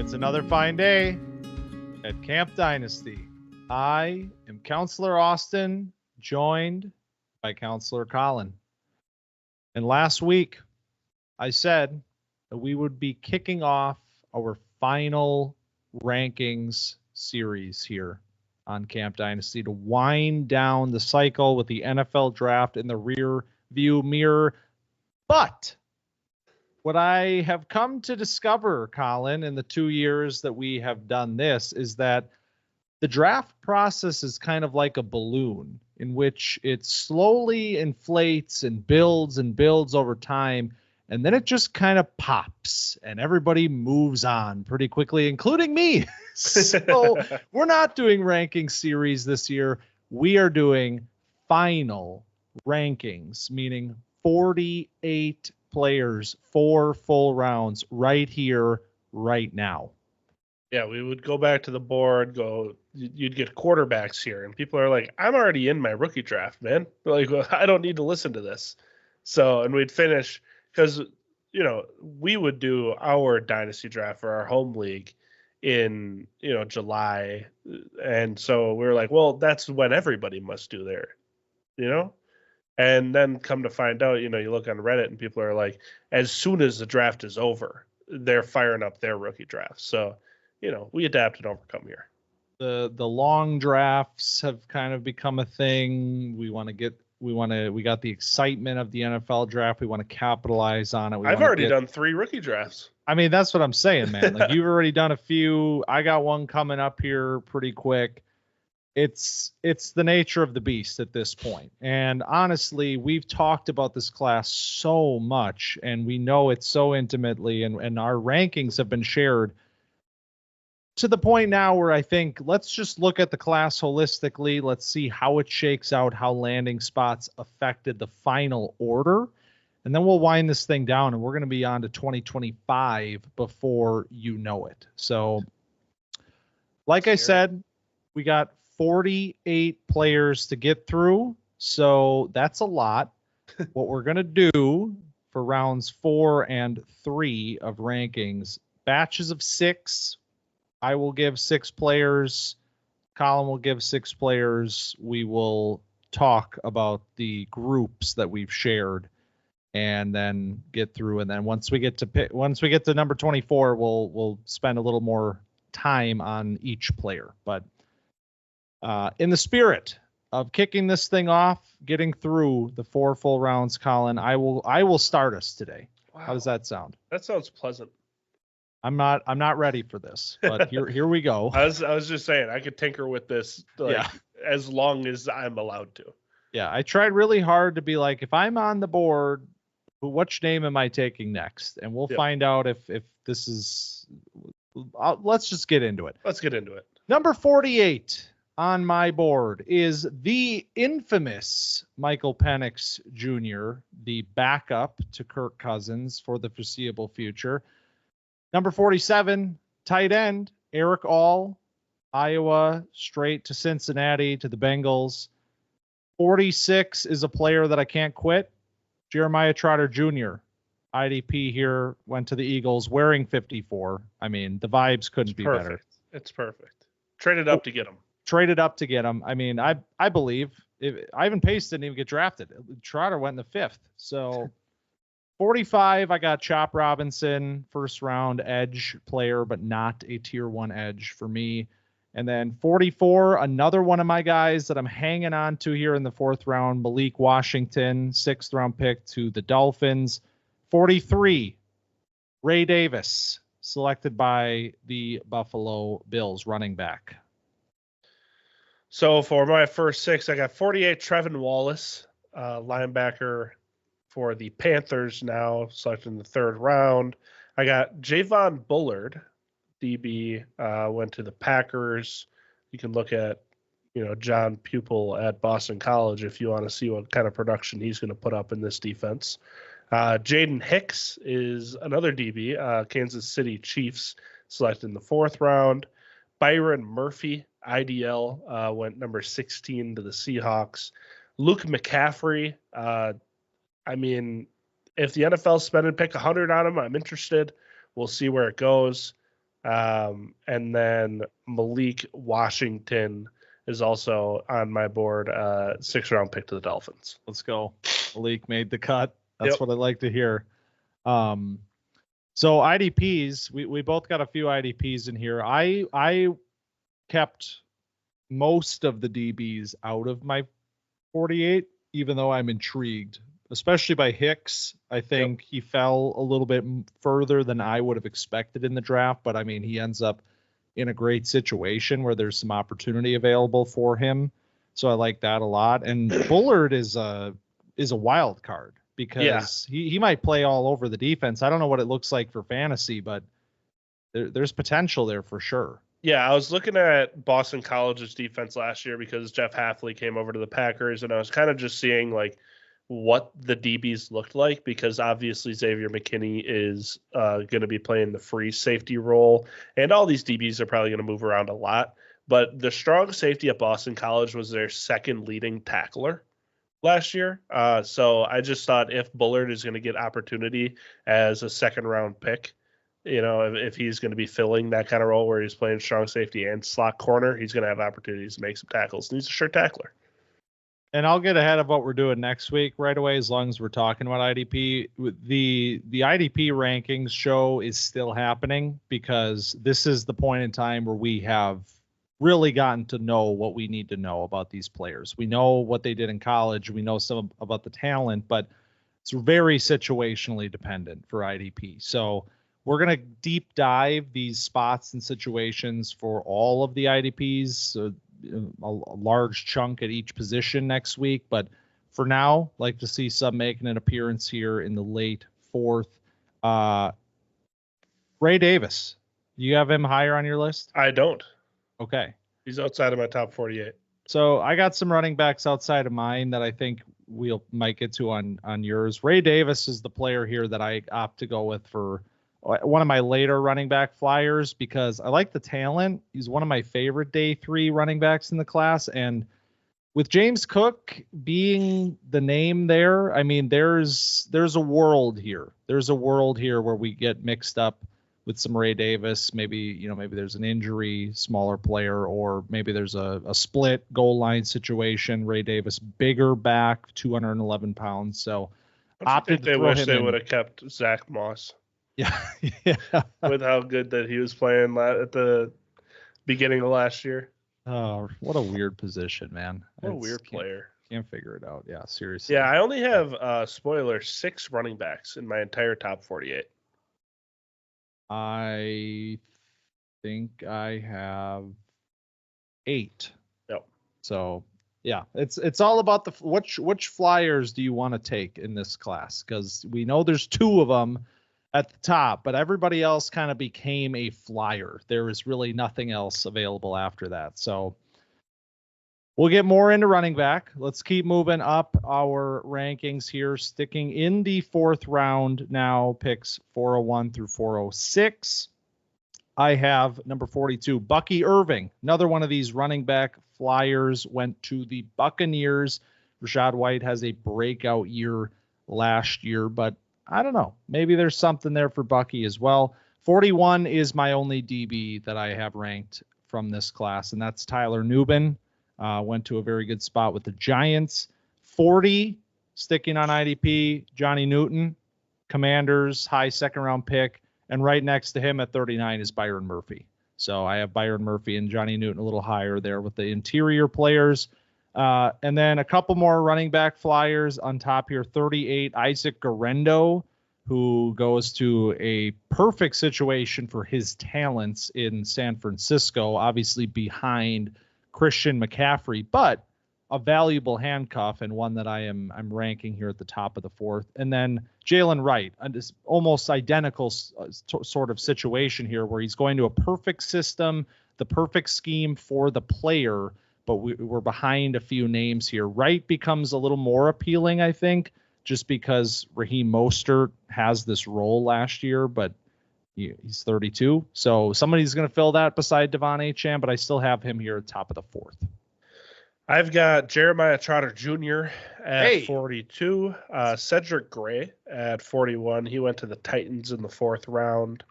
It's another fine day at Camp Dynasty. I am Counselor Austin, joined by Counselor Collin. And last week, I said that we would be kicking off our final rankings series here on Camp Dynasty to wind down the cycle with the NFL draft in the rear view mirror. But what I have come to discover, Collin, in the 2 years that we have done this is that the draft process is kind of like a balloon in which it slowly inflates and builds over time. And then it just kind of pops and everybody moves on pretty quickly, including me. So we're not doing ranking series this year. We are doing final rankings, meaning 48 players, 4 full rounds right here, right now. Yeah, we would go back to the board, you'd get quarterbacks here, and people are like, I'm already in my rookie draft, man. Like, well, I don't need to listen to this. So, and we'd finish, because, we would do our dynasty draft for our home league in, July. And so we were like, well, that's when everybody must do their, And then come to find out, you look on Reddit and people are like, as soon as the draft is over, they're firing up their rookie draft. So, we adapt and overcome here. The long drafts have kind of become a thing. We got the excitement of the NFL draft. We want to capitalize on it. I've already done 3 rookie drafts. I mean, that's what I'm saying, man. Like, you've already done a few. I got one coming up here pretty quick. It's the nature of the beast at this point. And honestly, we've talked about this class so much and we know it so intimately, and our rankings have been shared to the point now where I think let's just look at the class holistically. Let's see how it shakes out, how landing spots affected the final order. And then we'll wind this thing down and we're going to be on to 2025 before you know it. So like I said, we got 48 players to get through. So that's a lot. What we're going to do for rounds 4 and 3 of rankings, batches of 6. I will give 6 players. Collin will give 6 players. We will talk about the groups that we've shared and then get through. And then once we get to number 24, we'll spend a little more time on each player. But in the spirit of kicking this thing off, getting through the 4 full rounds, Collin, I will start us today. Wow. How does that sound? That sounds pleasant. I'm not ready for this, but here we go. I was just saying I could tinker with this as long as I'm allowed to. Yeah, I tried really hard to be like, if I'm on the board, which name am I taking next? And we'll find out if this is. Let's just get into it. Let's get into it. Number 48 on my board is the infamous Michael Penix Jr., the backup to Kirk Cousins for the foreseeable future. Number 47, tight end, Eric All, Iowa, straight to Cincinnati, to the Bengals. 46 is a player that I can't quit, Jeremiah Trotter Jr. IDP here, went to the Eagles wearing 54. I mean, the vibes couldn't be better. It's perfect. Traded up to get him. I mean, I believe. Ivan Pace didn't even get drafted. Trotter went in the 5th. So 45, I got Chop Robinson, first round edge player, but not a tier 1 edge for me. And then 44, another one of my guys that I'm hanging on to here in the 4th round, Malik Washington, 6th round pick to the Dolphins. 43, Ray Davis, selected by the Buffalo Bills, running back. So for my first 6, I got 48, Trevin Wallace, linebacker for the Panthers, now selected in the 3rd round. I got Javon Bullard, DB, went to the Packers. You can look at, John Pupil at Boston College if you want to see what kind of production he's going to put up in this defense. Jaden Hicks is another DB, Kansas City Chiefs, selected in the 4th round. Byron Murphy, IDL, went number 16 to the Seahawks. Luke McCaffrey, I mean, if the NFL spend and pick 100 on him, I'm interested. We'll see where it goes. And then Malik Washington is also on my board, 6th-round pick to the Dolphins. Let's go. Malik made the cut. That's Yep. what I like to hear. So IDPs, we both got a few IDPs in here. I kept most of the DBs out of my 48, even though I'm intrigued, especially by Hicks. I think he fell a little bit further than I would have expected in the draft, but I mean, he ends up in a great situation where there's some opportunity available for him. So I like that a lot. And Bullard is a wild card because he might play all over the defense. I don't know what it looks like for fantasy, but there's potential there for sure. Yeah, I was looking at Boston College's defense last year because Jeff Hafley came over to the Packers, and I was kind of just seeing like what the DBs looked like, because obviously Xavier McKinney is going to be playing the free safety role, and all these DBs are probably going to move around a lot. But the strong safety at Boston College was their second leading tackler last year. So I just thought if Bullard is going to get opportunity as a 2nd-round pick, you know, if he's going to be filling that kind of role where he's playing strong safety and slot corner, he's going to have opportunities to make some tackles. And he's a sure tackler. And I'll get ahead of what we're doing next week right away, as long as we're talking about IDP. The IDP rankings show is still happening because this is the point in time where we have really gotten to know what we need to know about these players. We know what they did in college. We know some about the talent, but it's very situationally dependent for IDP. So we're going to deep dive these spots and situations for all of the IDPs, a large chunk at each position next week. But for now, like to see some making an appearance here in the late 4th. Ray Davis, you have him higher on your list? I don't. Okay. He's outside of my top 48. So I got some running backs outside of mine that I think might get to on yours. Ray Davis is the player here that I opt to go with for one of my later running back flyers because I like the talent. He's one of my favorite day 3 running backs in the class. And with James Cook being the name there, I mean, there's a world here. There's a world here where we get mixed up with some Ray Davis. Maybe there's an injury, smaller player, or maybe there's a split goal line situation. Ray Davis, bigger back, 211 pounds. So opted to wish they would have kept Zach Moss. Yeah. With how good that he was playing at the beginning of last year. Oh, what a weird position, man. What a weird player. Can't figure it out. Yeah, seriously. Yeah, I only have, spoiler, 6 running backs in my entire top 48. I think I have 8. Yep. So yeah, it's all about which flyers do you want to take in this class? Because we know there's 2 of them at the top, but everybody else kind of became a flyer. There is really nothing else available after that. So we'll get more into running back. Let's keep moving up our rankings here, sticking in the 4th round now, picks 401 through 406. I have number 42, Bucky Irving. Another one of these running back flyers went to the Buccaneers. Rachaad White has a breakout year last year, but I don't know. Maybe there's something there for Bucky as well. 41 is my only DB that I have ranked from this class, and that's Tyler Nubin. Went to a very good spot with the Giants. 40, sticking on IDP, Johnny Newton, Commanders, high 2nd-round pick. And right next to him at 39 is Byron Murphy. So I have Byron Murphy and Johnny Newton a little higher there with the interior players. And then a couple more running back flyers on top here. 38, Isaac Garendo, who goes to a perfect situation for his talents in San Francisco, obviously behind Christian McCaffrey, but a valuable handcuff and one that I'm ranking here at the top of the 4th. And then Jalen Wright, this almost identical sort of situation here where he's going to a perfect system, the perfect scheme for the player, but we're behind a few names here. Wright becomes a little more appealing, I think, just because Raheem Mostert has this role last year, but he's 32. So somebody's going to fill that beside Devon Achane, but I still have him here at the top of the 4th. I've got Jeremiah Trotter Jr. at 42, Cedric Gray at 41. He went to the Titans in the 4th round.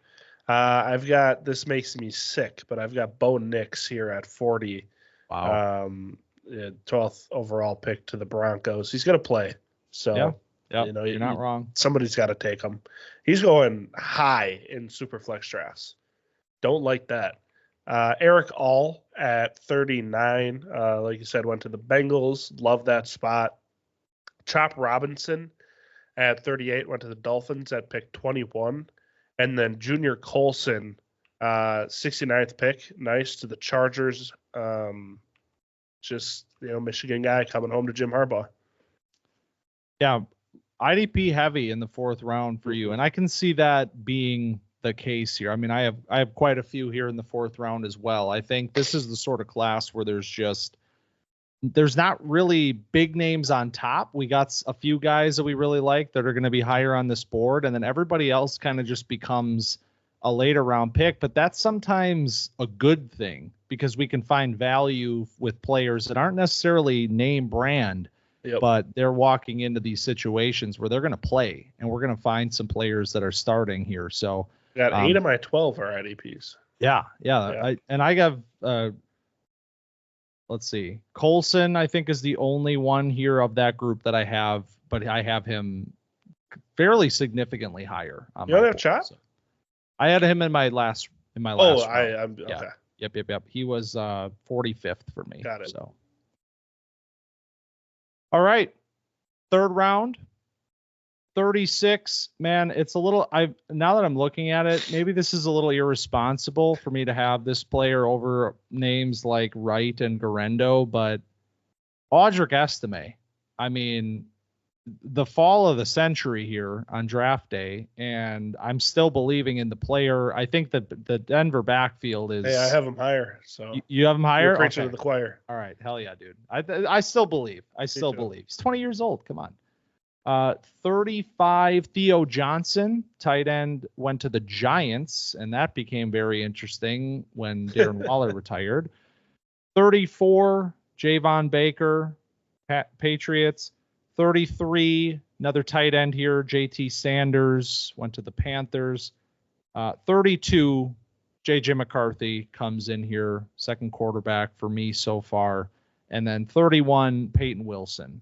This makes me sick, but I've got Bo Nix here at 40. Wow. 12th overall pick to the Broncos. He's going to play. So, yeah, you're not wrong. Somebody's got to take him. He's going high in Superflex drafts. Don't like that. Eric All at 39. Like you said, went to the Bengals. Love that spot. Chop Robinson at 38 went to the Dolphins at pick 21. And then Junior Colson, 69th pick. Nice to the Chargers. Michigan guy coming home to Jim Harbaugh. Yeah, IDP heavy in the 4th round for you, and I can see that being the case here. I mean, I have quite a few here in the 4th round as well. I think this is the sort of class where there's not really big names on top. We got a few guys that we really like that are going to be higher on this board, and then everybody else kind of just becomes a later round pick. But that's sometimes a good thing because we can find value with players that aren't necessarily name brand, but they're walking into these situations where they're going to play, and we're going to find some players that are starting here. So got 8 of my 12 are IDPs. Yeah. I have, let's see, Colson, I think, is the only one here of that group that I have, but I have him fairly significantly higher. You don't have Chop? So I had him in my last round. Okay. Yep. He was 45th for me. Got it. So, all right, 3rd round, 36. Man, it's a little. Now that I'm looking at it, maybe this is a little irresponsible for me to have this player over names like Wright and Garendo, but Audric Estime. I mean, the fall of the century here on draft day, and I'm still believing in the player. I think that the Denver backfield is. Hey, I have him higher. So you have him higher. You're preaching to the choir. All right, hell yeah, dude. I still believe. He's 20 years old. Come on. 35 Theo Johnson, tight end, went to the Giants, and that became very interesting when Darren Waller retired. 34 Javon Baker, Patriots. 33, another tight end here, JT Sanders, went to the Panthers. 32, JJ McCarthy comes in here, second quarterback for me so far. And then 31, Peyton Wilson.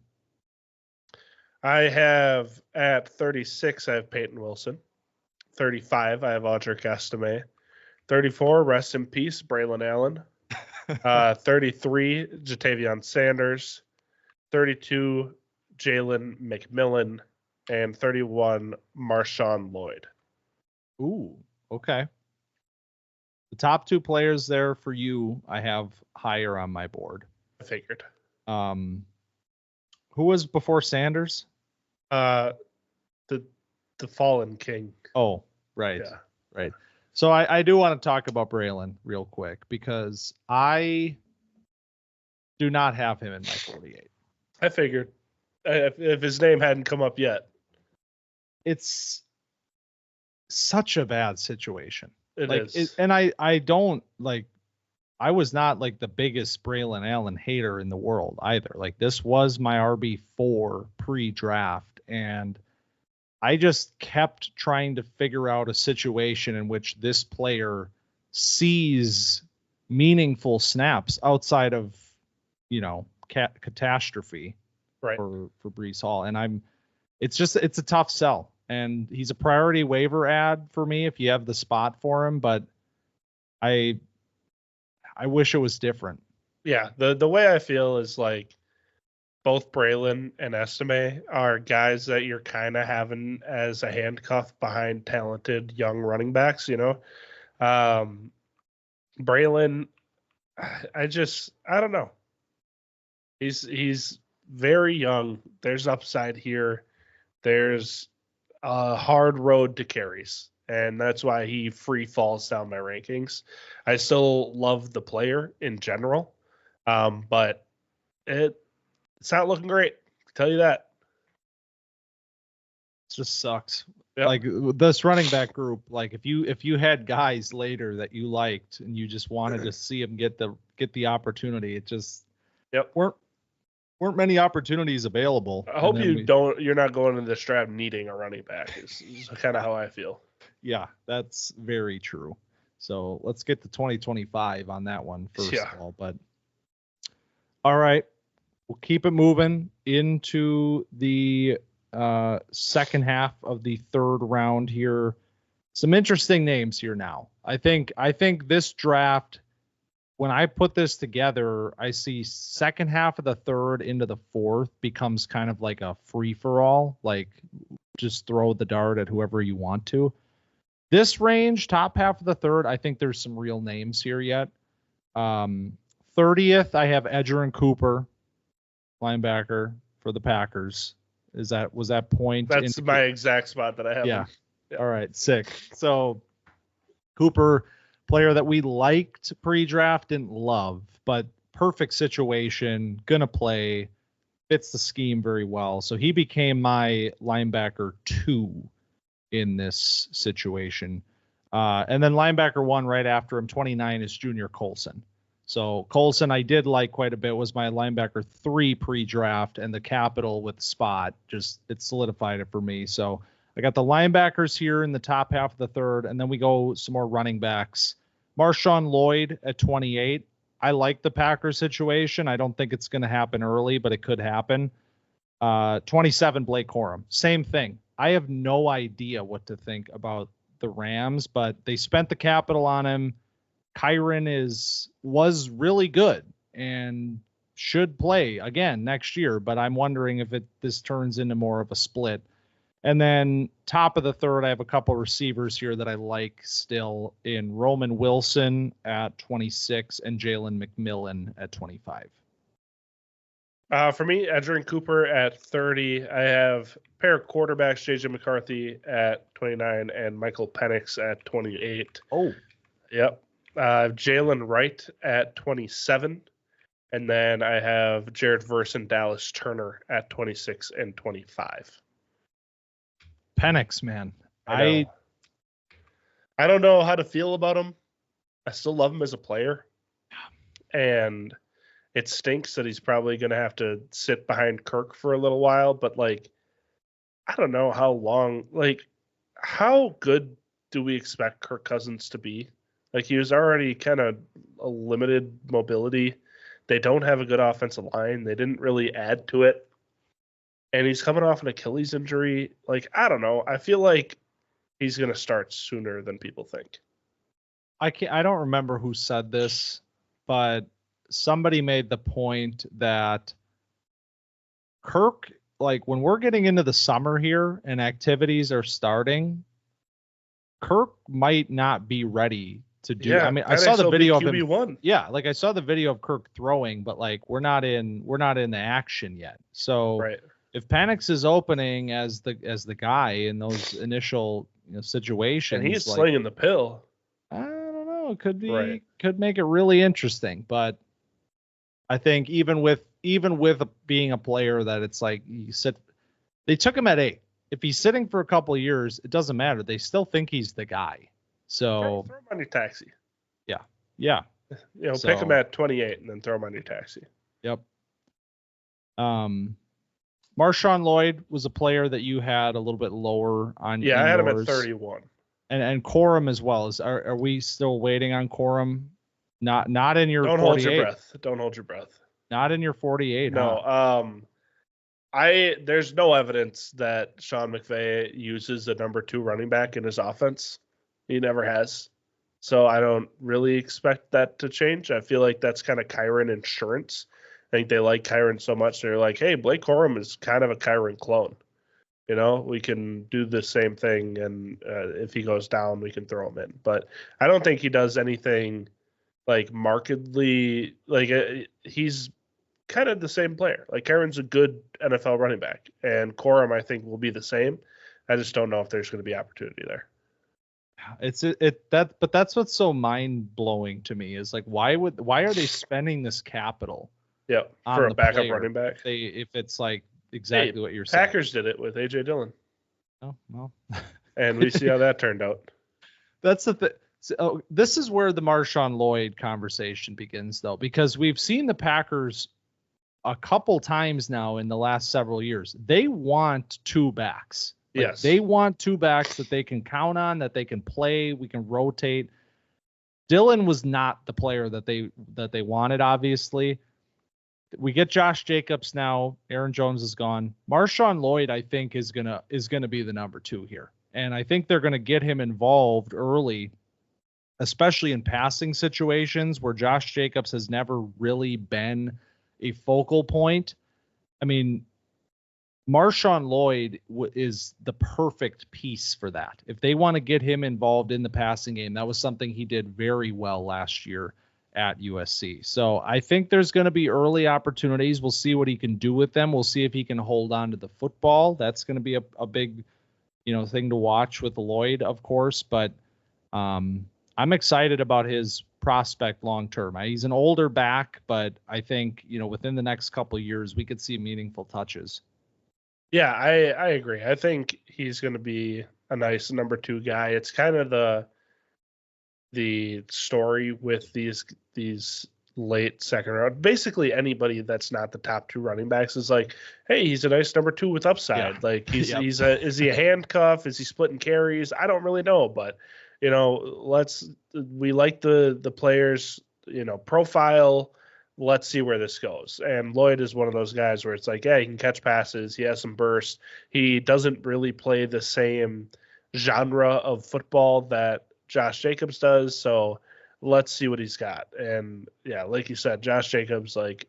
I have at 36, I have Peyton Wilson. 35, I have Audric Estime. 34, rest in peace, Braylon Allen. 33, Jatavion Sanders. 32, Jalen McMillan. And 31, Marshawn Lloyd. Ooh, okay. The top 2 players there for you, I have higher on my board. I figured. Who was before Sanders? The Fallen King. Oh, right. Yeah. Right. So I do want to talk about Braylon real quick because I do not have him in my 48. I figured if his name hadn't come up yet. It's such a bad situation. It is. And I don't like. I was not like the biggest Braylon Allen hater in the world either. Like this was my RB4 pre-draft, and I just kept trying to figure out a situation in which this player sees meaningful snaps outside of, catastrophe for Breece Hall. And it's a tough sell, and he's a priority waiver ad for me if you have the spot for him, but I wish it was different. Yeah, the way I feel is like both Braylon and Estime are guys that you're kind of having as a handcuff behind talented young running backs, Braylon, I don't know. He's very young. There's upside here. There's a hard road to carries. And that's why he free falls down my rankings. I still love the player in general, but it's not looking great. I'll tell you that. It just sucks. Yep. Like this running back group, like if you had guys later that you liked and you just wanted to see them get the opportunity, it just weren't many opportunities available. I hope you're not going into this draft needing a running back. Is kind of how I feel. Yeah, that's very true. So let's get to 2025 on that one first of all. But all right, we'll keep it moving into the second half of the third round here. Some interesting names here now. I think this draft, when I put this together, I see second half of the third into the fourth becomes kind of like a free for all, like just throw the dart at whoever you want to. This range, top half of the third, I think there's some real names here yet. 30th, I have Edgerrin Cooper, linebacker for the Packers. Was that point? That's my exact spot that I have. Yeah. All right. Sick. So Cooper, player that we liked pre-draft, didn't love, but perfect situation, gonna play, fits the scheme very well. So he became my linebacker 2 in this situation. And then linebacker 1 right after him, 29, is Junior Colson. So Colson I did like quite a bit, was my linebacker 3 pre-draft, and the capital with spot, just it solidified it for me. So I got the linebackers here in the top half of the third, and then we go some more running backs. Marshawn Lloyd at 28. I like the Packers situation. I don't think it's going to happen early, but it could happen. 27, Blake Corum. Same thing. I have no idea what to think about the Rams, but they spent the capital on him. Kyren was really good and should play again next year, but I'm wondering if this turns into more of a split. And then top of the third, I have a couple receivers here that I like still in Roman Wilson at 26 and Jalen McMillan at 25. For me, Edgerrin Cooper at 30. I have a pair of quarterbacks, J.J. McCarthy at 29 and Michael Penix at 28. Oh. Yep. Jalen Wright at 27. And then I have Jared Verse and Dallas Turner at 26 and 25. Penix, man. I don't know how to feel about him. I still love him as a player. And it stinks that he's probably going to have to sit behind Kirk for a little while. But, I don't know how long. How good do we expect Kirk Cousins to be? He was already kind of a limited mobility. They don't have a good offensive line. They didn't really add to it. And he's coming off an Achilles injury. I don't know. I feel like he's going to start sooner than people think. I don't remember who said this, but somebody made the point that Kirk, when we're getting into the summer here and activities are starting, Kirk might not be ready to do. Yeah, I mean, I saw the video of him. QB1. Yeah, I saw the video of Kirk throwing, but we're not in the action yet. So right. If Penix is opening as the guy in those initial situations, and he's slinging the pill, I don't know. It could be right. Could make it really interesting. But I think even with being a player that it's they took him at 8. If he's sitting for a couple of years, it doesn't matter. They still think he's the guy. So throw him on your taxi. Yeah. Pick him at 28 and then throw him on your taxi. Yep. Marshawn Lloyd was a player that you had a little bit lower on. Yeah, I had him at 31. And Corum as well. Are we still waiting on Corum? Not in your. Don't 48. hold your breath. Don't hold your breath. Not in your 48. No. Huh? There's no evidence that Sean McVay uses a number 2 running back in his offense. He never has. So I don't really expect that to change. I feel like that's kind of Kyren insurance. I think they like Kyren so much. They're like, hey, Blake Corum is kind of a Kyren clone. We can do the same thing. And if he goes down, we can throw him in. But I don't think he does anything markedly. He's kind of the same player. Kyren's a good NFL running back. And Corum, I think, will be the same. I just don't know if there's going to be opportunity there. But that's what's so mind blowing to me is why are they spending this capital? Yeah, for a backup running back. If it's exactly what you're saying. Packers did it with A.J. Dillon. Oh well. And we see how that turned out. That's the thing. So, this is where the Marshawn Lloyd conversation begins, though, because we've seen the Packers a couple times now in the last several years. They want 2 backs. Yes. They want two backs that they can count on, that they can play, we can rotate. Dillon was not the player that they wanted, obviously. We get Josh Jacobs now. Aaron Jones is gone. Marshawn Lloyd, I think, is gonna be the number 2 here. And I think they're gonna get him involved early, especially in passing situations where Josh Jacobs has never really been a focal point. I mean, Marshawn Lloyd is the perfect piece for that. If they want to get him involved in the passing game, that was something he did very well last year at USC. So I think there's going to be early opportunities. We'll see what he can do with them. We'll see if he can hold on to the football. That's going to be a big, thing to watch with Lloyd, of course. But I'm excited about his prospect long term. He's an older back, but I think, within the next couple of years, we could see meaningful touches. Yeah, I agree. I think he's going to be a nice number 2 guy. It's kind of the story with these late second round. Basically, anybody that's not the top 2 running backs is like, hey, he's a nice number 2 with upside. Yeah. Like is he a handcuff? Is he splitting carries? I don't really know, but we like the players, profile. Let's see where this goes. And Lloyd is one of those guys where it's like, yeah, he can catch passes. He has some burst. He doesn't really play the same genre of football that Josh Jacobs does. So let's see what he's got. And yeah, like you said, Josh Jacobs, like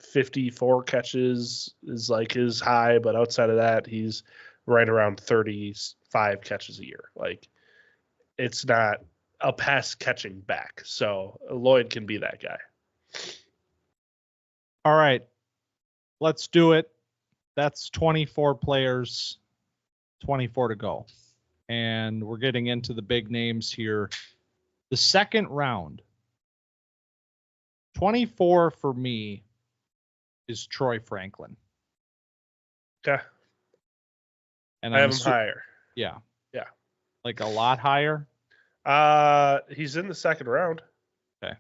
54 catches is like his high, but outside of that, he's right around 35 catches a year. Like it's not a pass catching back. So Lloyd can be that guy. All right, let's do it. That's 24 players, 24 to go. And we're getting into the big names here. The second round, 24 for me is Troy Franklin. Okay. And I have him higher. Yeah. Yeah. Like a lot higher? He's in the second round. Okay.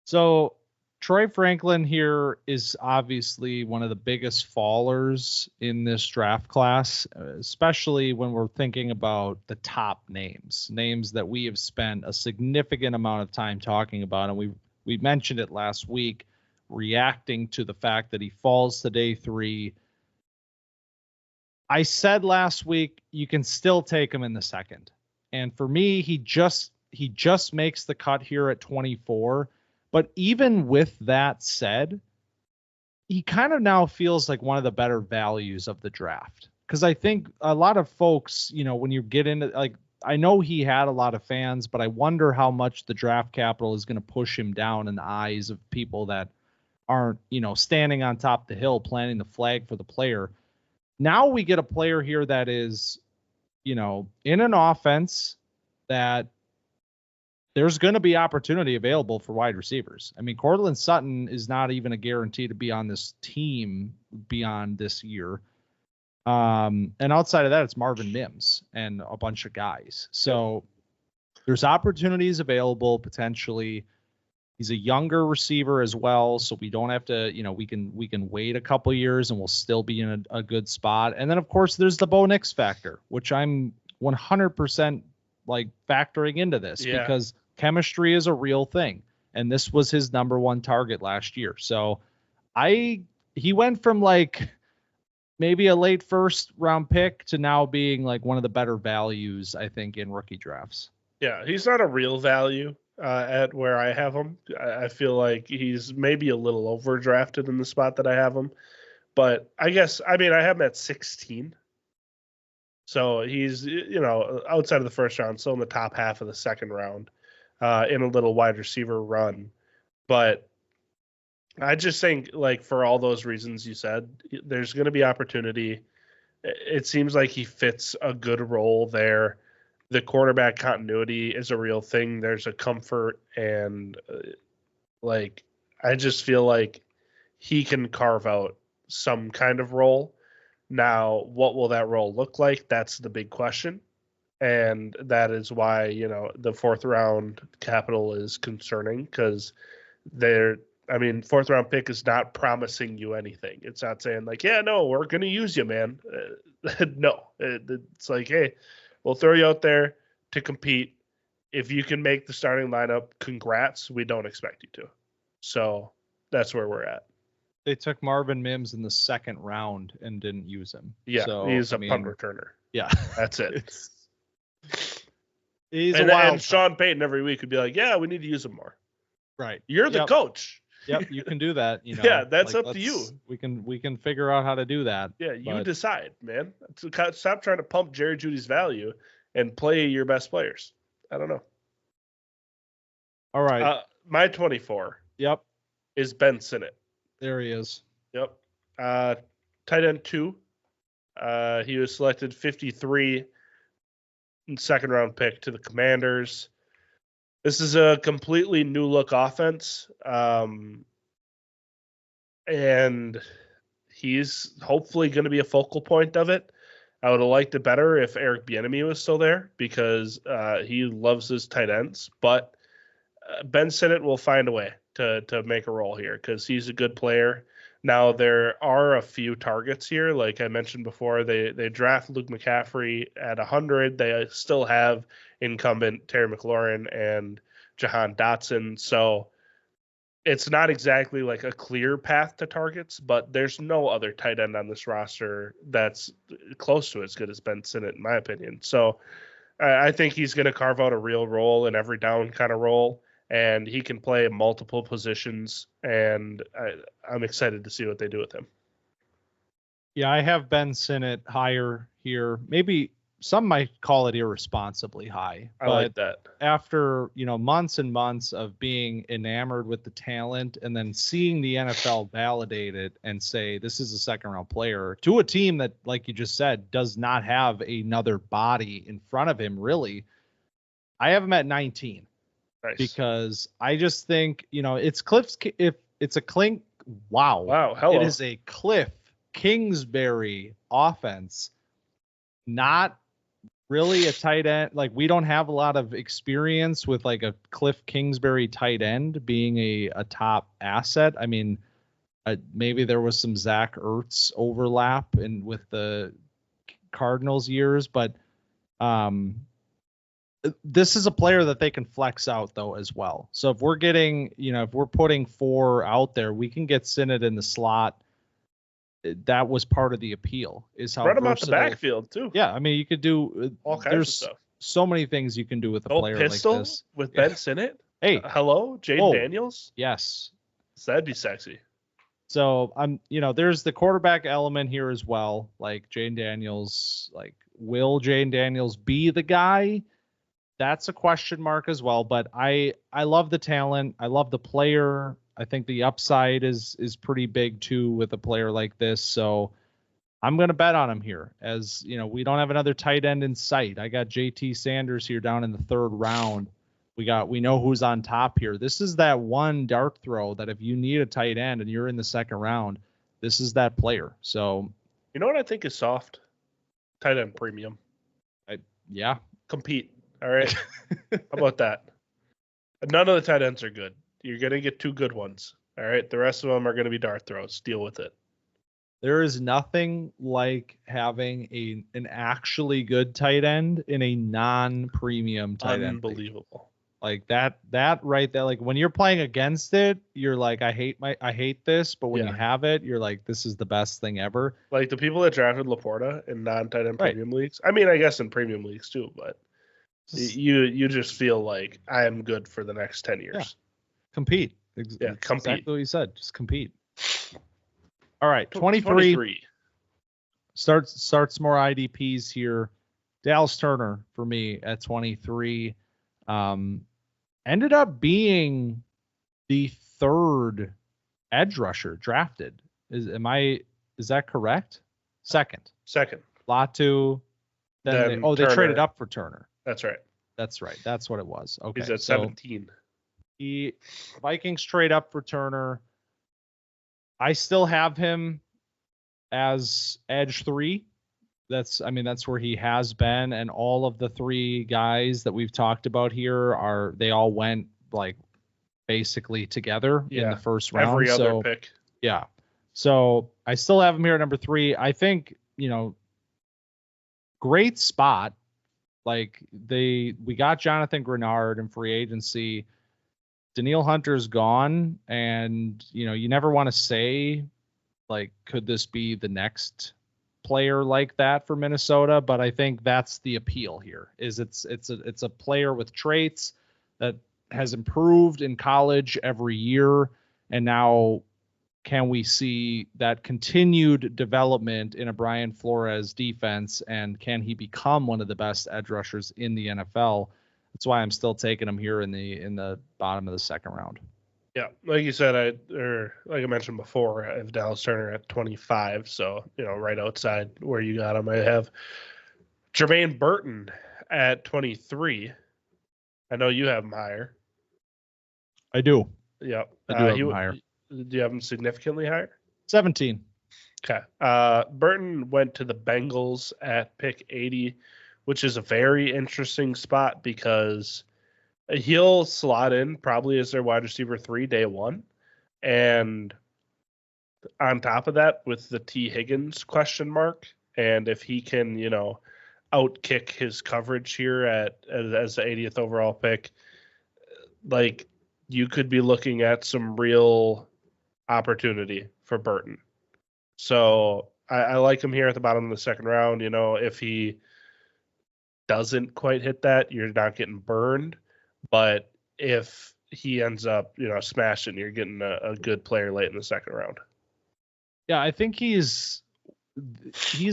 So Troy Franklin here is obviously one of the biggest fallers in this draft class, especially when we're thinking about the top names that we have spent a significant amount of time talking about. And we mentioned it last week, reacting to the fact that he falls to day 3. I said last week, you can still take him in the second. And for me, he just makes the cut here at 24. But even with that said, he kind of now feels like one of the better values of the draft. Because I think a lot of folks, when you get into, like, I know he had a lot of fans, but I wonder how much the draft capital is going to push him down in the eyes of people that aren't, standing on top of the hill, planting the flag for the player. Now we get a player here that is, in an offense that there's going to be opportunity available for wide receivers. I mean, Courtland Sutton is not even a guarantee to be on this team beyond this year. And outside of that, it's Marvin Mims and a bunch of guys. So there's opportunities available potentially. He's a younger receiver as well, so we don't have to, we can wait a couple years and we'll still be in a good spot. And then, of course, there's the Bo Nix factor, which I'm 100% like factoring into this because chemistry is a real thing. And this was his number 1 target last year. So he went from like maybe a late first round pick to now being like one of the better values, I think, in rookie drafts. Yeah, he's not a real value at where I have him. I feel like he's maybe a little overdrafted in the spot that I have him. But I have him at 16. So he's, outside of the first round, still in the top half of the second round in a little wide receiver run. But I just think, like, for all those reasons you said, there's going to be opportunity. It seems like he fits a good role there. The quarterback continuity is a real thing. There's a comfort and, I just feel like he can carve out some kind of role. Now, what will that role look like? That's the big question. And that is why, the 4th round capital is concerning because 4th round pick is not promising you anything. It's not saying like, yeah, no, we're going to use you, man. No, it's like, hey, we'll throw you out there to compete. If you can make the starting lineup, congrats. We don't expect you to. So that's where we're at. They took Marvin Mims in the second round and didn't use him. Yeah, so, he's a punt returner. Yeah, that's it. He's a wild. And Sean Payton every week would be like, "Yeah, we need to use him more." Right. You're the coach. Yep, you can do that. Yeah, that's up to you. We can figure out how to do that. Yeah, you decide, man. Stop trying to pump Jerry Jeudy's value and play your best players. I don't know. All right. My 24. Yep. Is Ben Sinnott. There he is. Yep. Tight end 2. He was selected 53 second round pick to the Commanders. This is a completely new look offense. And he's hopefully going to be a focal point of it. I would have liked it better if Eric Bieniemy was still there because he loves his tight ends. But Ben Sinnott will find a way to make a role here because he's a good player. Now, there are a few targets here. Like I mentioned before, they draft Luke McCaffrey at 100. They still have incumbent Terry McLaurin and Jahan Dotson. So it's not exactly like a clear path to targets, but there's no other tight end on this roster that's close to as good as Ben Sinnott, in my opinion. So I think he's going to carve out a real role in every down kind of role. And he can play multiple positions, and I'm excited to see what they do with him. Yeah, I have Ben Sinnott higher here. Maybe some might call it irresponsibly high. I like that. After, months and months of being enamored with the talent and then seeing the NFL validate it and say this is a second-round player to a team that, like you just said, does not have another body in front of him, really, I have him at 19. Nice. Because I just think, it's Cliff's, if it's a Clink, wow, hello. It is a Cliff Kingsbury offense, not really a tight end. Like, we don't have a lot of experience with like a Cliff Kingsbury tight end being a top asset. I mean, maybe there was some Zach Ertz overlap with the Cardinals years, but this is a player that they can flex out though as well. So if we're getting, if we're putting 4 out there, we can get Sinnott in the slot. That was part of the appeal. Is how run him out the backfield too. Yeah, I mean you could do all kinds of stuff. So many things you can do with a player like this. With Ben Sinnott. Hey, hello, Jayden Daniels. Yes, so that'd be sexy. So there's the quarterback element here as well. Like Jayden Daniels, will Jayden Daniels be the guy? That's a question mark as well, but I love the talent. I love the player. I think the upside is pretty big too with a player like this. So I'm going to bet on him here as, we don't have another tight end in sight. I got JT Sanders here down in the 3rd round. We know who's on top here. This is that one dart throw that if you need a tight end and you're in the 2nd round, this is that player. So, you know what I think is soft? Tight end premium. Yeah. Compete. All right. How about that? None of the tight ends are good. You're going to get 2 good ones. All right. The rest of them are going to be dart throws. Deal with it. There is nothing like having an actually good tight end in a non-premium tight end. Unbelievable. Like that right there. Like when you're playing against it, you're like, I hate this. But when you have it, you're like, this is the best thing ever. Like the people that drafted Laporta in non-tight end premium leagues. I mean, I guess in premium leagues too, but you just feel like I am good for the next 10 years. Yeah. Compete. Compete. Exactly what you said. Just compete. All right, 23. Starts more IDPs here. Dallas Turner for me at 23. Ended up being the 3rd edge rusher drafted. Is that correct? Second. Latu. Then they traded up for Turner. That's right. That's what it was. Okay. He's at 17. The Vikings trade up for Turner. I still have him as edge 3. That's where he has been. And all of the 3 guys that we've talked about here they all went like basically together in the 1st round. Every other pick. Yeah. So I still have him here at number 3. I think, great spot. Like we got Jonathan Grenard in free agency. Danielle Hunter's gone, and you never want to say like, could this be the next player like that for Minnesota? But I think that's the appeal here. Is it's a player with traits that has improved in college every year, and now can we see that continued development in a Brian Flores defense, and can he become one of the best edge rushers in the NFL? That's why I'm still taking him here in the bottom of the second round. Yeah, like you said, like I mentioned before, I have Dallas Turner at 25, so right outside where you got him. I have Jermaine Burton at 23. I know you have him higher. I do. Yep. I do have him higher. Do you have him significantly higher? 17. Okay. Burton went to the Bengals at pick 80, which is a very interesting spot because he'll slot in probably as their wide receiver 3 day one. And on top of that, with the T. Higgins question mark, and if he can, outkick his coverage here as the 80th overall pick, like you could be looking at some real opportunity for Burton. So I like him here at the bottom of the second round. If he doesn't quite hit that, you're not getting burned. But if he ends up, smashing, you're getting a good player late in the second round. Yeah, I think he's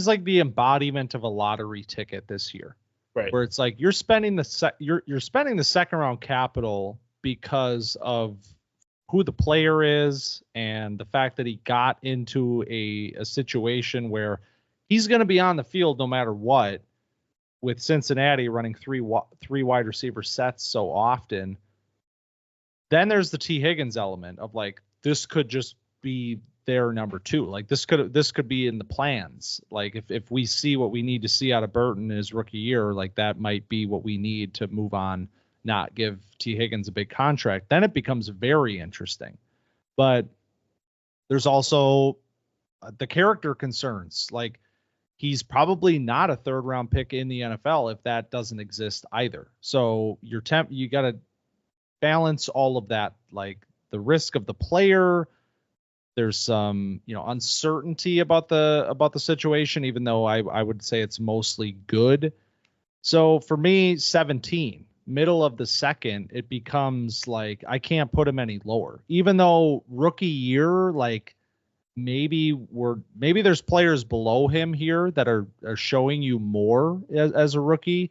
like the embodiment of a lottery ticket this year. Right. Where it's like you're spending the second round capital because of who the player is and the fact that he got into a situation where he's going to be on the field no matter what, with Cincinnati running three wide receiver sets so often. Then there's the T. Higgins element of like, this could just be their number 2. Like this could be in the plans. Like if we see what we need to see out of Burton in his rookie year, like that might be what we need to move on, not give T. Higgins a big contract. Then it becomes very interesting. But there's also the character concerns. Like he's probably not a third round pick in the NFL if that doesn't exist either. So you got to balance all of that, like the risk of the player. There's some, uncertainty about the situation, even though I would say it's mostly good. So for me, 17, middle of the second, it becomes like I can't put him any lower, even though rookie year, like maybe there's players below him here that are showing you more as a rookie.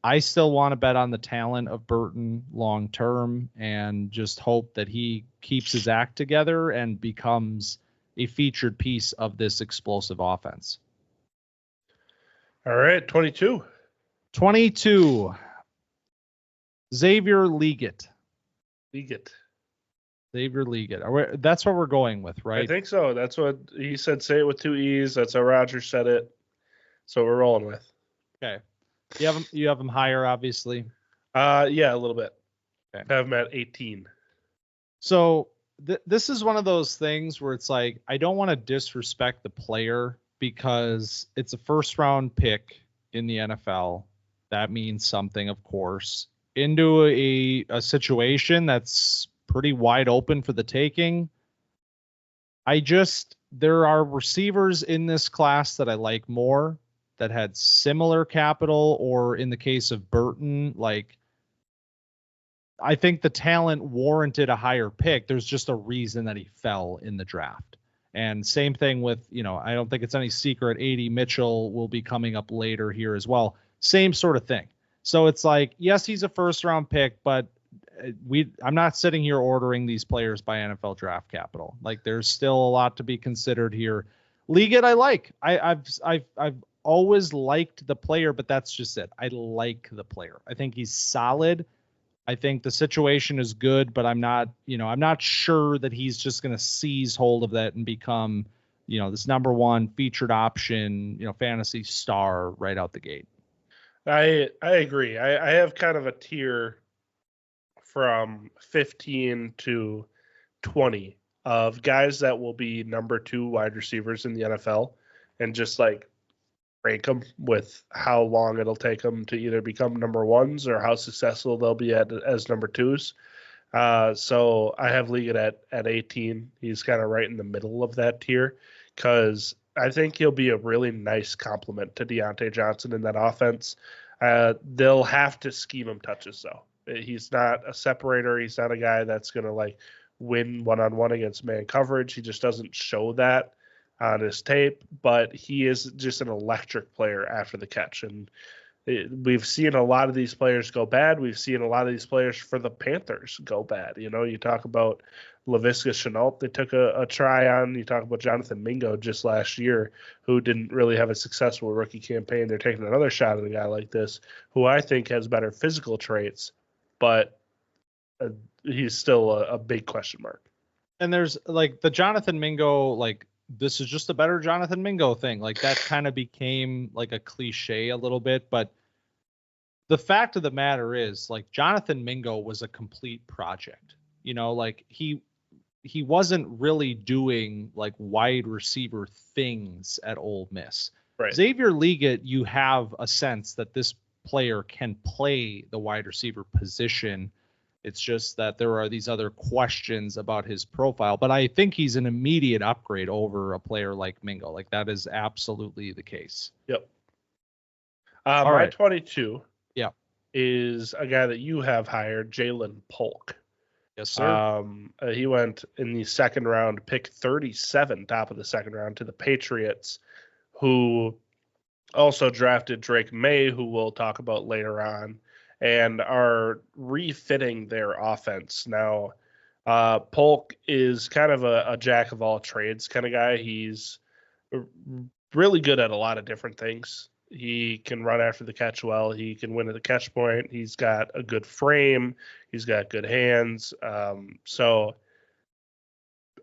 I still want to bet on the talent of Burton long term and just hope that he keeps his act together and becomes a featured piece of this explosive offense. All right, 22. Xavier Legette. Xavier Legette. That's what we're going with, right? I think so. That's what he said. Say it with 2 E's. That's how Roger said it. So we're rolling with. Okay. You have him higher, obviously. Yeah, a little bit. Okay. I have him at 18. So this is one of those things where it's like I don't want to disrespect the player because it's a first round pick in the NFL. That means something, of course. Into a situation that's pretty wide open for the taking. There are receivers in this class that I like more, that had similar capital, or in the case of Burton, like I think the talent warranted a higher pick. There's just a reason that he fell in the draft. And same thing with, I don't think it's any secret, A.D. Mitchell will be coming up later here as well. Same sort of thing. So it's like, yes, he's a first round pick, but I'm not sitting here ordering these players by NFL draft capital. Like there's still a lot to be considered here. Legette, I like. I've always liked the player, but that's just it. I like the player. I think he's solid. I think the situation is good, but I'm not sure that he's just going to seize hold of that and become, this number 1 featured option, fantasy star right out the gate. I agree. I have kind of a tier from 15 to 20 of guys that will be number 2 wide receivers in the NFL and just like rank them with how long it'll take them to either become number ones or how successful they'll be as number twos. So I have Legette at 18. He's kind of right in the middle of that tier because I think he'll be a really nice complement to Deontay Johnson in that offense. They'll have to scheme him touches, though. He's not a separator. He's not a guy that's going to like win one-on-one against man coverage. He just doesn't show that on his tape, but he is just an electric player after the catch. And we've seen a lot of these players go bad. We've seen a lot of these players for the Panthers go bad. You know, you talk about Laviska Shenault, they took a try on. You talk about Jonathan Mingo just last year, who didn't really have a successful rookie campaign. They're taking another shot at a guy like this, who I think has better physical traits, but he's still a big question mark. And there's like the Jonathan Mingo, like, this is just a better Jonathan Mingo thing. Like that kind of became like a cliche a little bit, but the fact of the matter is like Jonathan Mingo was a complete project, you know, like he wasn't really doing like wide receiver things at Ole Miss. Right. Xavier Legette, you have a sense that this player can play the wide receiver position. It's just that there are these other questions about his profile, but I think he's an immediate upgrade over a player like Mingo. Like that is absolutely the case. Yep. All my right. 22 Yeah. is a guy that you have hired, Jalen Polk. Yes, sir. He went in the second round, pick 37, top of the second round, to the Patriots, who also drafted Drake Maye, who we'll talk about later on, and are refitting their offense. Now, Polk is kind of a jack of all trades kind of guy. He's really good at a lot of different things. He can run after the catch well. He can win at the catch point. He's got a good frame. He's got good hands. So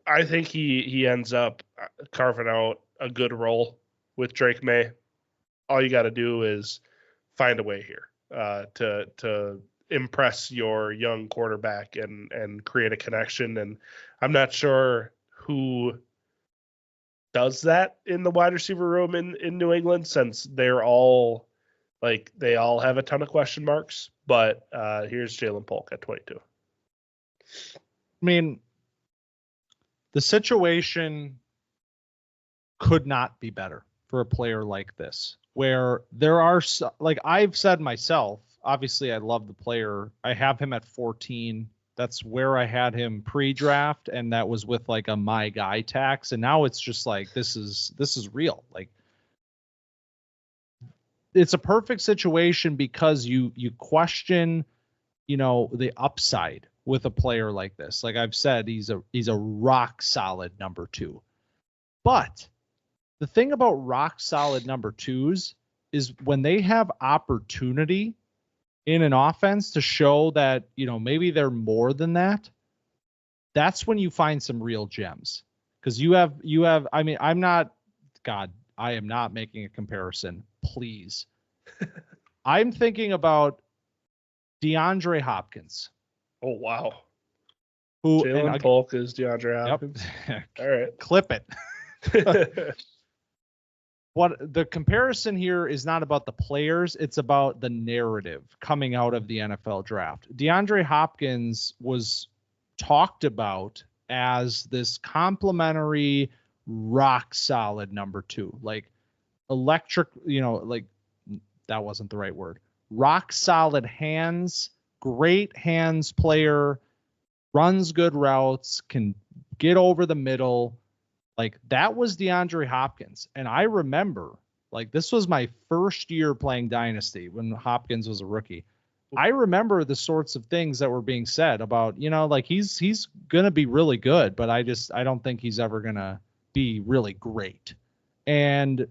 I think he ends up carving out a good role with Drake Maye. All you got to do is find a way here to impress your young quarterback and create a connection. And I'm not sure who does that in the wide receiver room in New England, since they all have a ton of question marks. But here's Jalen Polk at 22. I mean, the situation could not be better for a player like this, where there are, like I've said myself, obviously I love the player. I have him at 14. That's where I had him pre-draft, and that was with like a my guy tax. And now it's just like, this is real. Like it's a perfect situation because you question, you know, the upside with a player like this. Like I've said, he's a rock solid number 2. But the thing about rock solid number 2s is when they have opportunity in an offense to show that, you know, maybe they're more than that, that's when you find some real gems. Because you have, I mean, I am not making a comparison, please. I'm thinking about DeAndre Hopkins. Oh, wow. Who Jalen Polk is DeAndre Hopkins. Yep. All right. Clip it. What the comparison here is not about the players, it's about the narrative coming out of the NFL draft. DeAndre Hopkins was talked about as this complimentary, rock solid number 2, like electric, you know, like that wasn't the right word. Rock solid hands, great hands player, runs good routes, can get over the middle. Like that was DeAndre Hopkins. And I remember, like, this was my first year playing Dynasty when Hopkins was a rookie. I remember the sorts of things that were being said about, you know, like he's going to be really good, but I don't think he's ever going to be really great. And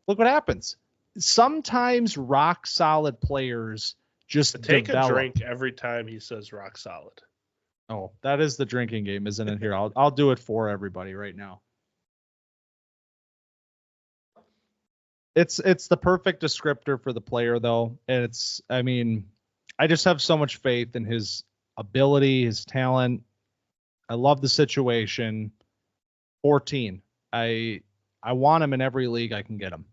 look what happens. Sometimes rock solid players just take develop. A drink every time he says rock solid. Oh, that is the drinking game, isn't it? Here, I'll do it for everybody right now. It's the perfect descriptor for the player, though. And I just have so much faith in his ability, his talent. I love the situation. 14. I want him in every league I can get him.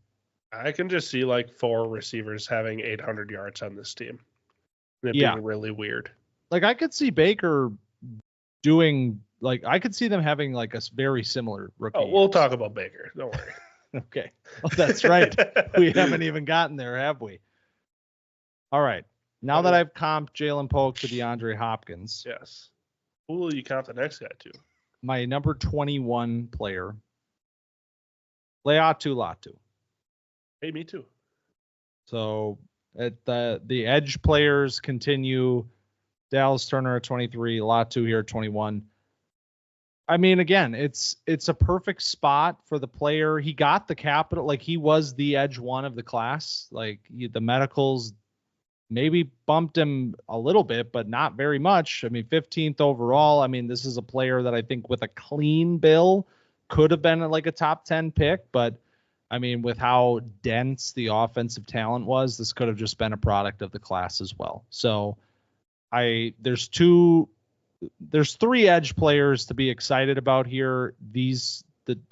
I can just see like 4 receivers having 800 yards on this team. It being really weird. Like I could see Baker doing like I could see them having like a very similar rookie. Oh, we'll talk about Baker. Don't worry. Okay. Oh, that's right. We haven't even gotten there, have we? All right. Now that I've comped Jalen Polk to DeAndre Hopkins. Yes. Who will you comp the next guy to? My number 21 player, Latu. Hey, me too. So at the edge players continue. Dallas Turner at 23, Latu here at 21. I mean, again, it's a perfect spot for the player. He got the capital, like he was the edge one of the class. Like the medicals maybe bumped him a little bit, but not very much. I mean, 15th overall. I mean, this is a player that I think with a clean bill could have been like a top 10 pick, but I mean, with how dense the offensive talent was, this could have just been a product of the class as well. So there's 3 edge players to be excited about here.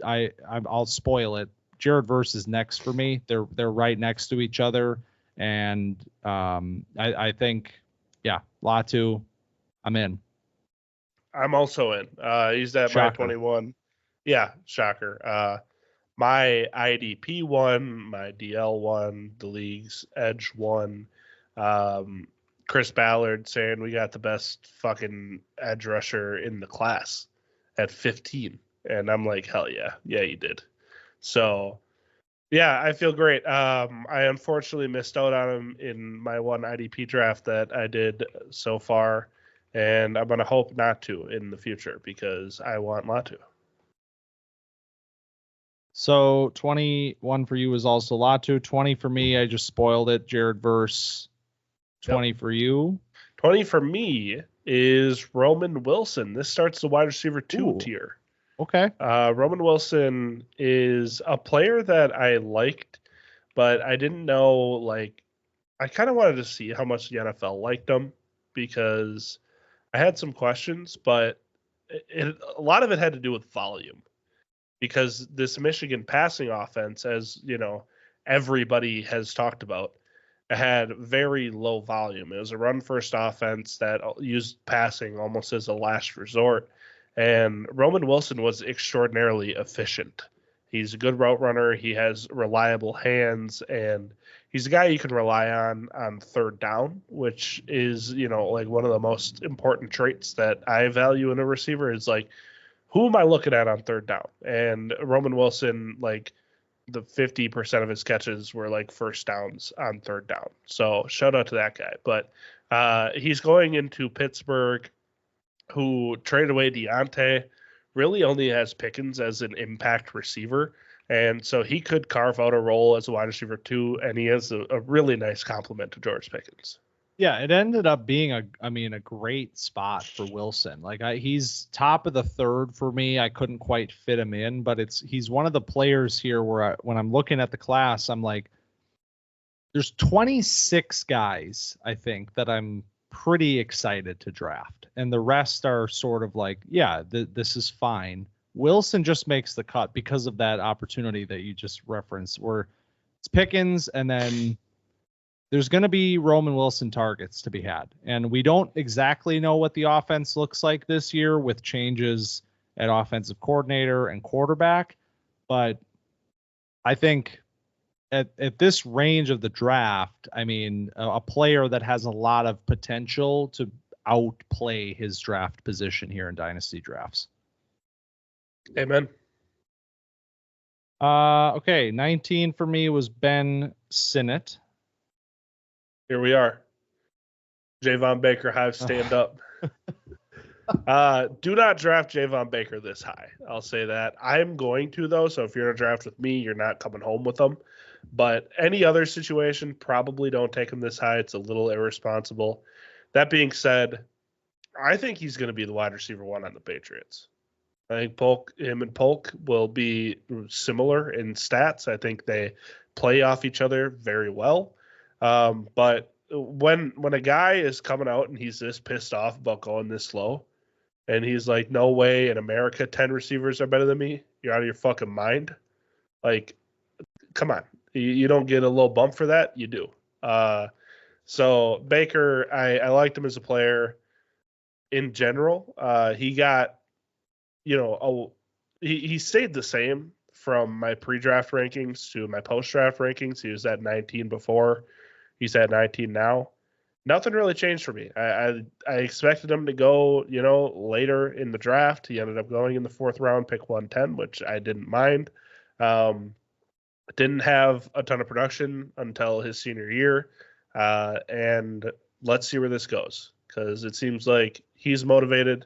I'll spoil it. Jared Verse is next for me. They're right next to each other. And I think, Latu, I'm in. I'm also in. He's at my 21. Yeah, shocker. My IDP one, my DL one, the league's edge one. Chris Ballard saying we got the best fucking edge rusher in the class at 15. And I'm like, hell yeah. Yeah, you did. So, yeah, I feel great. I unfortunately missed out on him in my one IDP draft that I did so far. And I'm going to hope not to in the future because I want Latu. So 21 for you is also Latu. 20 for me. I just spoiled it. Jared Verse. 20 for you. 20 for me is Roman Wilson. This starts the wide receiver 2 tier. Okay. Roman Wilson is a player that I liked, but I didn't know, like, I kind of wanted to see how much the NFL liked him because I had some questions, but a lot of it had to do with volume because this Michigan passing offense, as you know, everybody has talked about, had very low volume. It was a run-first offense that used passing almost as a last resort. And Roman Wilson was extraordinarily efficient. He's a good route runner. He has reliable hands, and he's a guy you can rely on third down, which is, like one of the most important traits that I value in a receiver is like, who am I looking at on third down? And Roman Wilson, like, the 50% of his catches were like first downs on third down. So shout out to that guy. But he's going into Pittsburgh, who traded away Deontay, really only has Pickens as an impact receiver. And so he could carve out a role as a wide receiver too. And he has a really nice compliment to George Pickens. Yeah, it ended up being a great spot for Wilson. Like he's top of the third for me. I couldn't quite fit him in, but he's one of the players here where when I'm looking at the class, I'm like, there's 26 guys, I think, that I'm pretty excited to draft. And the rest are sort of like, this is fine. Wilson just makes the cut because of that opportunity that you just referenced where it's Pickens and then there's going to be Roman Wilson targets to be had. And we don't exactly know what the offense looks like this year with changes at offensive coordinator and quarterback. But I think at this range of the draft, I mean, a player that has a lot of potential to outplay his draft position here in Dynasty drafts. Amen. Okay, 19 for me was Ben Sinnott. Here we are. Javon Baker Hive, stand up. Do not draft Javon Baker this high. I'll say that. I'm going to, though, so if you're in a draft with me, you're not coming home with them. But any other situation, probably don't take him this high. It's a little irresponsible. That being said, I think he's going to be the wide receiver 1 on the Patriots. I think him and Polk will be similar in stats. I think they play off each other very well. But when a guy is coming out and he's this pissed off about going this slow and he's like, no way in America 10 receivers are better than me, you're out of your fucking mind. Like, come on. You don't get a little bump for that. You do. So Baker, I liked him as a player in general. He got, he stayed the same from my pre-draft rankings to my post-draft rankings. He was at 19 before. He's at 19 now. Nothing really changed for me. I expected him to go, later in the draft. He ended up going in the 4th round, pick 110, which I didn't mind. Didn't have a ton of production until his senior year. And let's see where this goes, because it seems like he's motivated.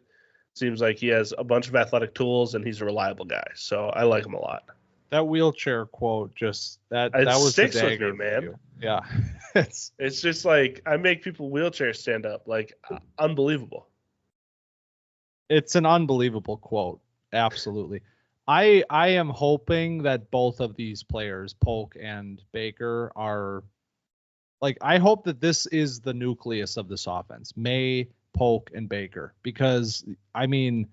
Seems like he has a bunch of athletic tools, and he's a reliable guy. So I like him a lot. That wheelchair quote that was sticks the with dagger, me, man. Yeah. It's just like, I make people wheelchair stand up. Like, unbelievable. It's an unbelievable quote. Absolutely. I am hoping that both of these players, Polk and Baker, are like, I hope that this is the nucleus of this offense. Maye, Polk, and Baker. Because, I mean,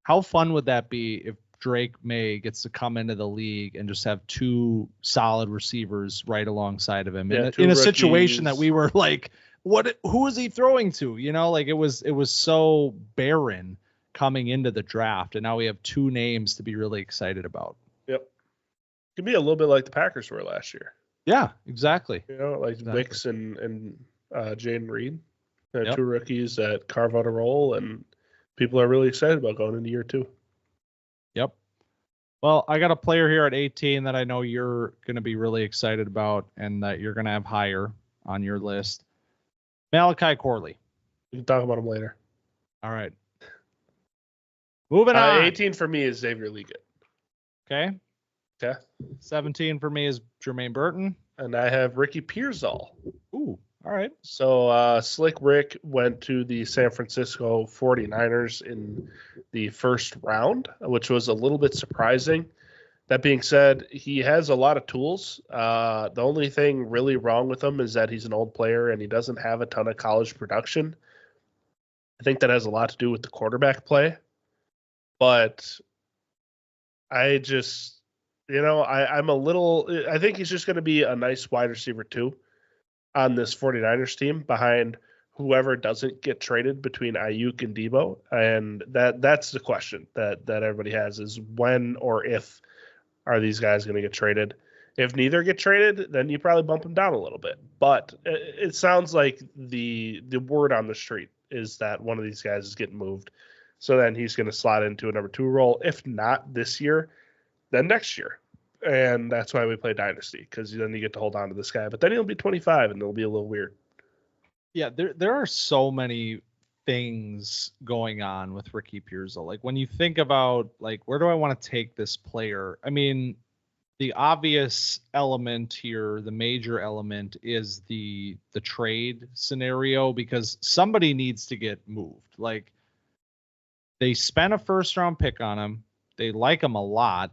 how fun would that be if Drake Maye gets to come into the league and just have 2 solid receivers right alongside of him in a situation that we were like, who is he throwing to? Like it was so barren coming into the draft, and now we have 2 names to be really excited about. Yep. Could be a little bit like the Packers were last year. Yeah, exactly. Wicks and Jayden Reed. 2 rookies that carve out a role, and people are really excited about going into year 2. Yep. Well, I got a player here at 18 that I know you're going to be really excited about and that you're going to have higher on your list. Malachi Corley. We can talk about him later. All right. Moving on. 18 for me is Xavier Legette. Okay. 17 for me is Jermaine Burton. And I have Ricky Pearsall. Ooh. All right. So Slick Rick went to the San Francisco 49ers in the 1st round, which was a little bit surprising. That being said, he has a lot of tools. The only thing really wrong with him is that he's an old player and he doesn't have a ton of college production. I think that has a lot to do with the quarterback play. But I just, I think he's just going to be a nice wide receiver too on this 49ers team behind whoever doesn't get traded between Ayuk and Debo. And that's the question that everybody has, is when or if are these guys going to get traded. If neither get traded, then you probably bump them down a little bit. But it sounds like the word on the street is that one of these guys is getting moved. So then he's going to slot into a number 2 role. If not this year, then next year. And that's why we play Dynasty, because then you get to hold on to this guy. But then he'll be 25, and it'll be a little weird. Yeah, there are so many things going on with Ricky Pearsall. Like, when you think about, like, where do I want to take this player? I mean, the obvious element here, the major element, is the trade scenario, because somebody needs to get moved. Like, they spent a 1st-round pick on him. They like him a lot.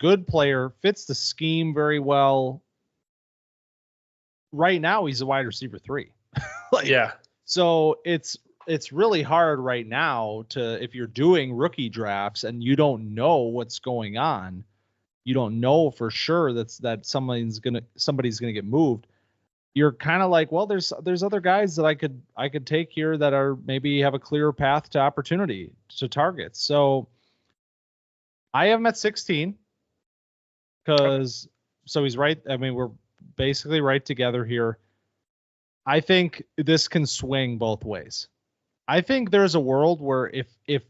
Good player, fits the scheme very well. Right now, he's a wide receiver 3. So it's really hard right now if you're doing rookie drafts and you don't know what's going on, you don't know for sure that somebody's gonna get moved. You're kind of like, well, there's other guys that I could take here that are maybe have a clearer path to opportunity, to targets. So I have him at 16. So he's right. I mean, we're basically right together here. I think this can swing both ways. I think there's a world where if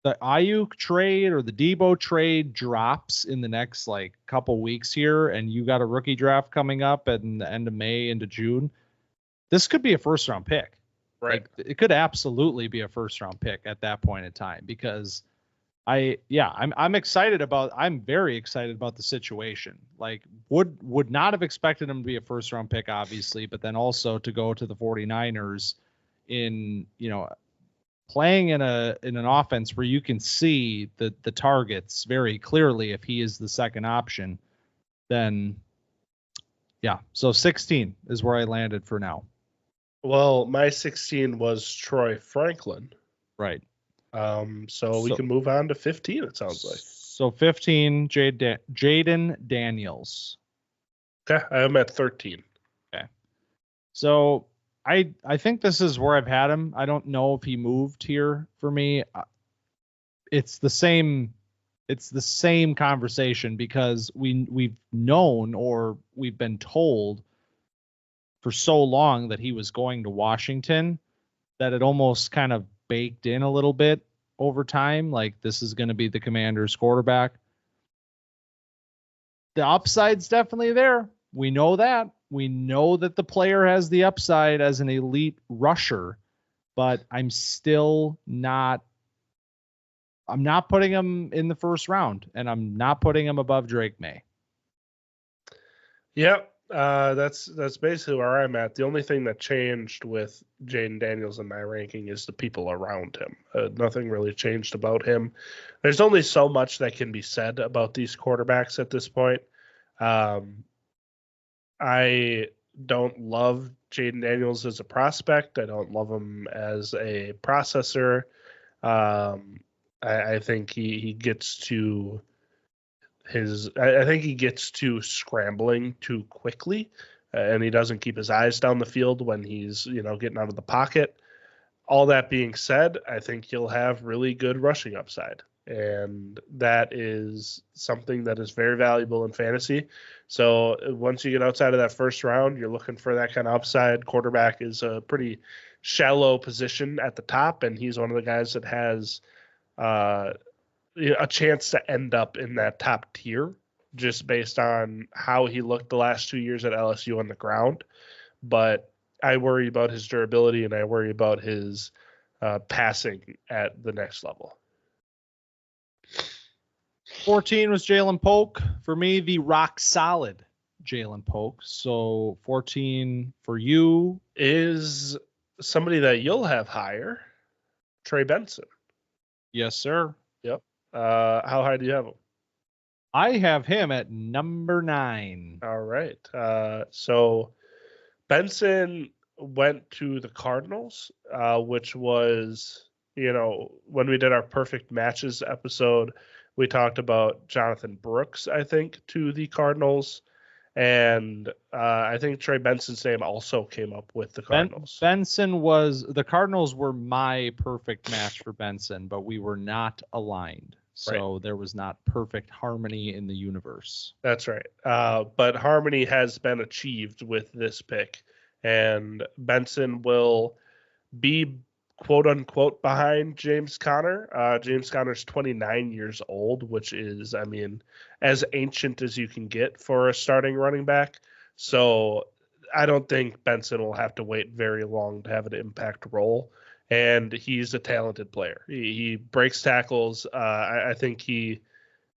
the Ayuk trade or the Debo trade drops in the next couple weeks here, and you got a rookie draft coming up at the end of May into June, this could be a 1st-round pick. Right. It could absolutely be a 1st-round pick at that point in time, because I'm excited about. I'm very excited about the situation. Like, would not have expected him to be a 1st-round pick, obviously, but then also to go to the 49ers in, playing in an offense where you can see the targets very clearly. If he is the second option, then yeah. So 16 is where I landed for now. Well, my 16 was Troy Franklin. Right. So we can move on to 15, it sounds like. So 15, Jayden Daniels. Okay, I am at 13. Okay. So I think this is where I've had him. I don't know if he moved here for me. It's the same conversation because we've known or we've been told for so long that he was going to Washington that it almost kind of baked in a little bit over time. Like, this is going to be the Commanders quarterback. The upside's definitely there. We know that. We know that the player has the upside as an elite rusher, but I'm not putting him in the first round, and I'm not putting him above Drake Maye. Yep. That's basically where I'm at. The only thing that changed with Jayden Daniels in my ranking is the people around him. Nothing really changed about him. There's only so much that can be said about these quarterbacks at this point. I don't love Jayden Daniels as a prospect. I don't love him as a processor. I think he gets to I think he gets to scrambling too quickly, and he doesn't keep his eyes down the field when he's, getting out of the pocket. All that being said, I think he'll have really good rushing upside, and that is something that is very valuable in fantasy. So once you get outside of that first round, you're looking for that kind of upside. Quarterback is a pretty shallow position at the top, and he's one of the guys that has a chance to end up in that top tier just based on how he looked the last 2 years at LSU on the ground. But I worry about his durability, and I worry about his passing at the next level. 14 was Jalen Polk. For me, the rock solid Jalen Polk. So 14 for you is somebody that you'll have higher, Trey Benson. Yes, sir. Yep. How high do you have him? I have him at number 9. All right. So Benson went to the Cardinals, which was, when we did our perfect matches episode, we talked about Jonathon Brooks, I think, to the Cardinals. And I think Trey Benson's name also came up with the Cardinals. The Cardinals were my perfect match for Benson, but we were not aligned. So right. There was not perfect harmony in the universe. That's right. But harmony has been achieved with this pick. And Benson will be, quote unquote, behind James Conner. James Conner's 29 years old, which is, as ancient as you can get for a starting running back. So I don't think Benson will have to wait very long to have an impact role. And he's a talented player. He breaks tackles. I think he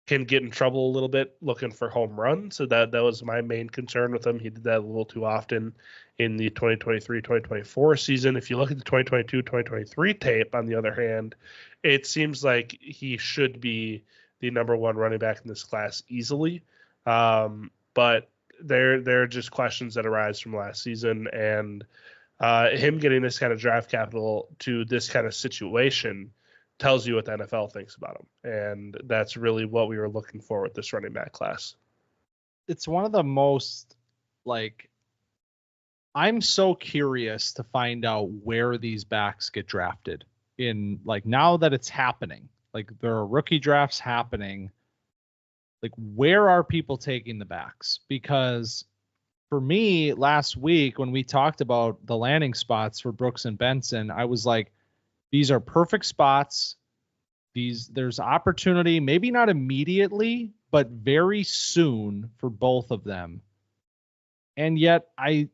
can get in trouble a little bit looking for home runs. So that was my main concern with him. He did that a little too often in the 2023-2024 season. If you look at the 2022-2023 tape, on the other hand, it seems like he should be the number one running back in this class easily. But there are just questions that arise from last season, and him getting this kind of draft capital to this kind of situation tells you what the NFL thinks about him. And that's really what we were looking for with this running back class. It's one of the most, I'm so curious to find out where these backs get drafted in, now that it's happening, there are rookie drafts happening. Where are people taking the backs? Because for me, last week when we talked about the landing spots for Brooks and Benson, I was like, these are perfect spots. There's opportunity, maybe not immediately, but very soon for both of them. And yet the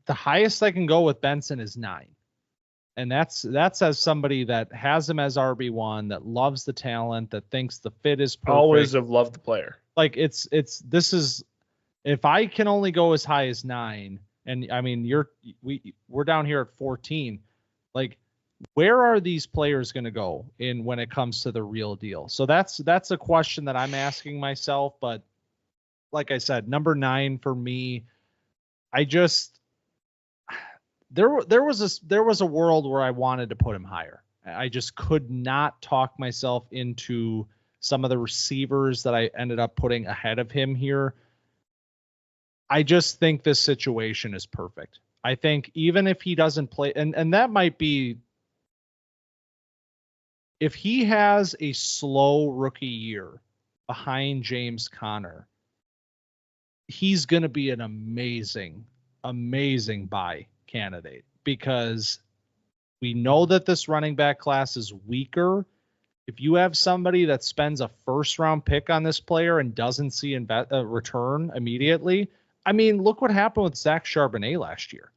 highest I can go with Benson is 9. And that's as somebody that has him as RB1, that loves the talent, that thinks the fit is perfect. Always have loved the player. If I can only go as high as 9, and we're down here at 14, where are these players going to go when it comes to the real deal? So that's a question that I'm asking myself. But like I said, number 9 for me, there was a world where I wanted to put him higher. I just could not talk myself into some of the receivers that I ended up putting ahead of him here. I just think this situation is perfect. I think even if he doesn't play, and that might be, if he has a slow rookie year behind James Conner, he's going to be an amazing buy candidate, because we know that this running back class is weaker. If you have somebody that spends a first round pick on this player and doesn't see a return immediately, I mean, look what happened with Zach Charbonnet last year.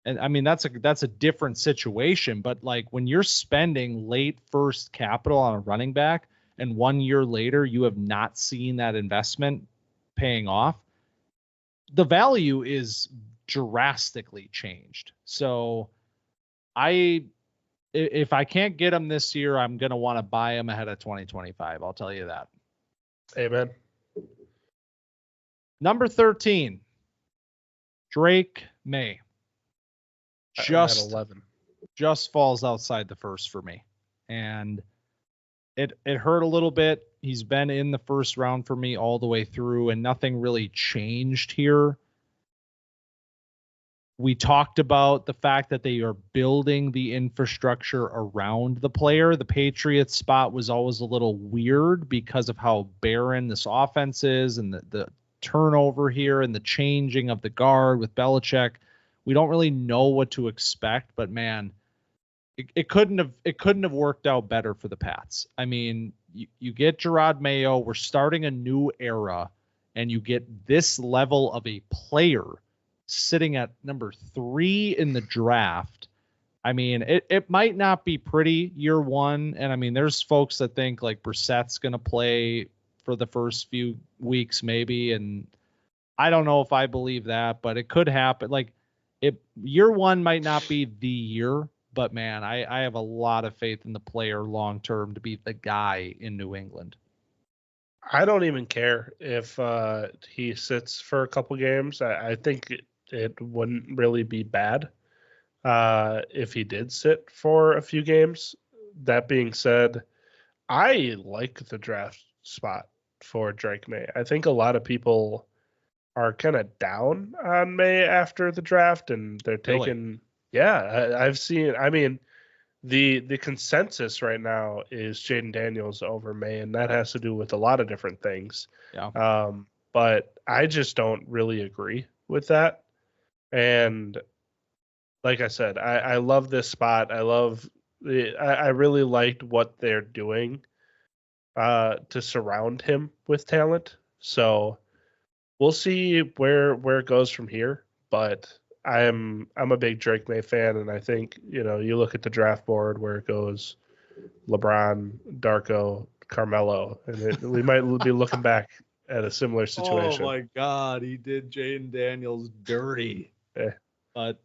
And I mean, that's a different situation, but like when you're spending late first capital on a running back and 1 year later, you have not seen that investment paying off, the value is drastically changed. So if I can't get him this year, I'm going to want to buy him ahead of 2025. I'll tell you that. Amen. Number 13, Drake Maye. Just falls outside the first for me. And it hurt a little bit. He's been in the first round for me all the way through, and nothing really changed here. We talked about the fact that they are building the infrastructure around the player. The Patriots spot was always a little weird because of how barren this offense is, and the turnover here and the changing of the guard with Belichick. We don't really know what to expect, but man, it couldn't have worked out better for the Pats. I mean, you get Gerard Mayo, we're starting a new era, and you get this level of a player sitting at number 3 in the draft. I mean, it might not be pretty year one. And I mean, there's folks that think like Brissett's going to play for the first few weeks, maybe. And I don't know if I believe that, but it could happen. Like year one might not be the year, but man, I have a lot of faith in the player long-term to be the guy in New England. I don't even care if he sits for a couple games. I think it wouldn't really be bad if he did sit for a few games. That being said, I like the draft spot for Drake Maye. I think a lot of people are kind of down on Maye after the draft, and they're taking Really? Yeah, I've seen. I mean, the consensus right now is Jayden Daniels over Maye, and that has to do with a lot of different things. Yeah. But I just don't really agree with that. And like I said, I love this spot. I really liked what they're doing to surround him with talent. So we'll see where it goes from here. But I'm a big Drake Maye fan, and I think, you look at the draft board where it goes LeBron, Darko, Carmelo, and we might be looking back at a similar situation. Oh my God, he did Jayden Daniels dirty. But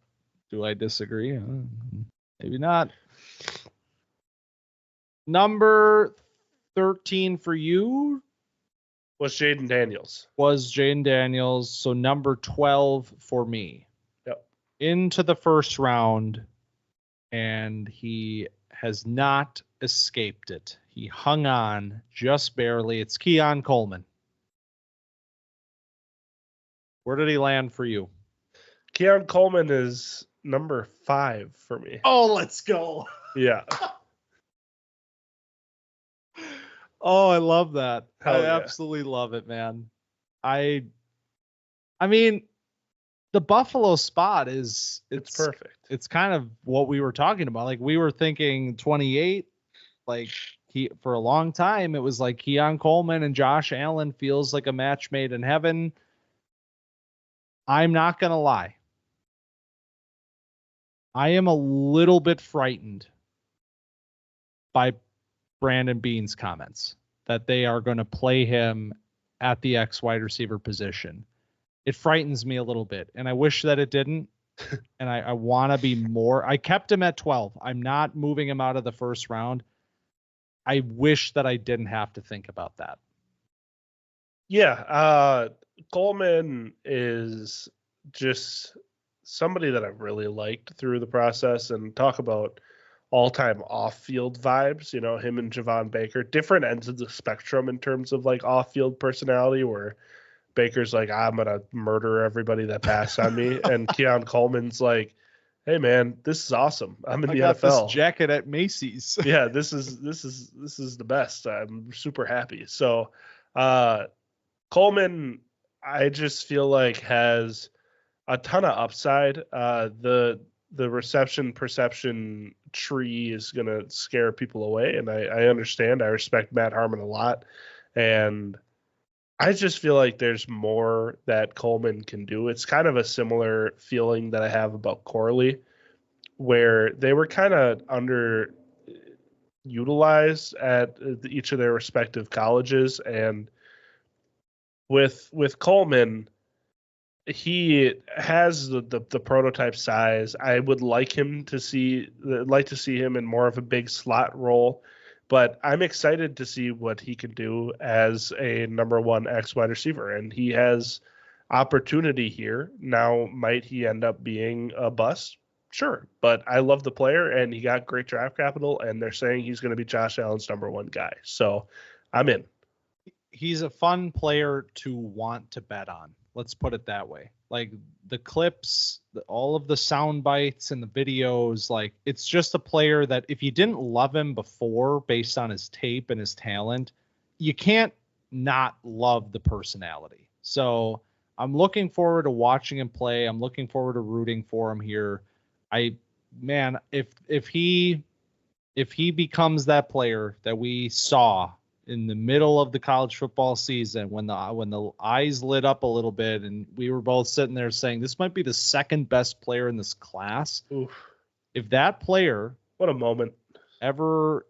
do I disagree? Maybe not. Number 13 for you was Jayden Daniels. So number 12 for me. Yep. Into the first round, and he has not escaped it. He hung on just barely. It's Keon Coleman. Where did he land for you? Keon Coleman is number 5 for me. Oh, let's go. Yeah. Oh, I love that. Hell yeah. Absolutely love it, man. I mean, the Buffalo spot it's perfect. It's kind of what we were talking about. Like we were thinking 28, like for a long time, it was like Keon Coleman and Josh Allen feels like a match made in heaven. I'm not going to lie. I am a little bit frightened by Brandon Beane's comments that they are going to play him at the X wide receiver position. It frightens me a little bit, and I wish that it didn't. And I want to be more. I kept him at 12. I'm not moving him out of the first round. I wish that I didn't have to think about that. Yeah, Coleman is just somebody that I've really liked through the process, and talk about all-time off-field vibes. Him and Javon Baker, different ends of the spectrum in terms of like off-field personality, where Baker's like, I'm going to murder everybody that passed on me. And Keon Coleman's like, hey man, this is awesome. I'm in the got NFL. This jacket at Macy's. Yeah, this is the best. I'm super happy. So Coleman, I just feel like has a ton of upside. The reception perception tree is gonna scare people away, and I understand. I respect Matt Harmon a lot, and I just feel like there's more that Coleman can do. It's kind of a similar feeling that I have about Corley, where they were kind of underutilized at each of their respective colleges, and with Coleman, he has the prototype size. I would like to see him in more of a big slot role, but I'm excited to see what he can do as a number one X wide receiver, and he has opportunity here. Now, might he end up being a bust? Sure, but I love the player, and he got great draft capital, and they're saying he's going to be Josh Allen's number one guy. So I'm in. He's a fun player to want to bet on. Let's put it that way. Like the clips, all of the sound bites and the videos, like it's just a player that if you didn't love him before based on his tape and his talent, you can't not love the personality. So I'm looking forward to watching him play. I'm looking forward to rooting for him here. If he becomes that player that we saw in the middle of the college football season, when the eyes lit up a little bit and we were both sitting there saying this might be the second best player in this class. Oof. If that player, what a moment, ever,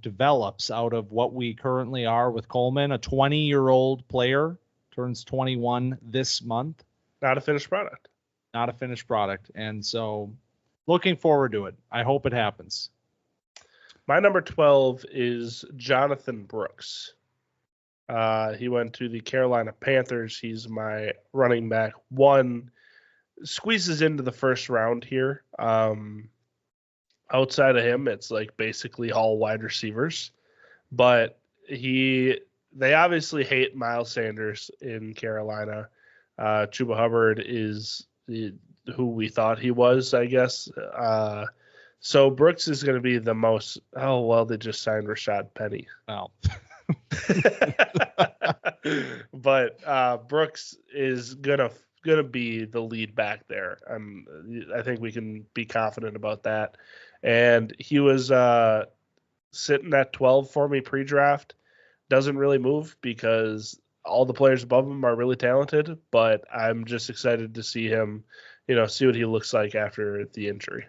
develops out of what we currently are with Coleman, a 20-year-old player, turns 21 this month. Not a finished product. And so looking forward to it. I hope it happens. My number 12 is Jonathon Brooks. He went to the Carolina Panthers. He's my running back. One squeezes into the first round here. Outside of him, it's like basically all wide receivers. But they obviously hate Miles Sanders in Carolina. Chuba Hubbard is who we thought he was, I guess. So Brooks is going to be the most. Oh well, they just signed Rashad Penny. Wow. But Brooks is gonna be the lead back there. I think we can be confident about that. And he was sitting at 12 for me pre-draft. Doesn't really move because all the players above him are really talented. But I'm just excited to see him, see what he looks like after the injury.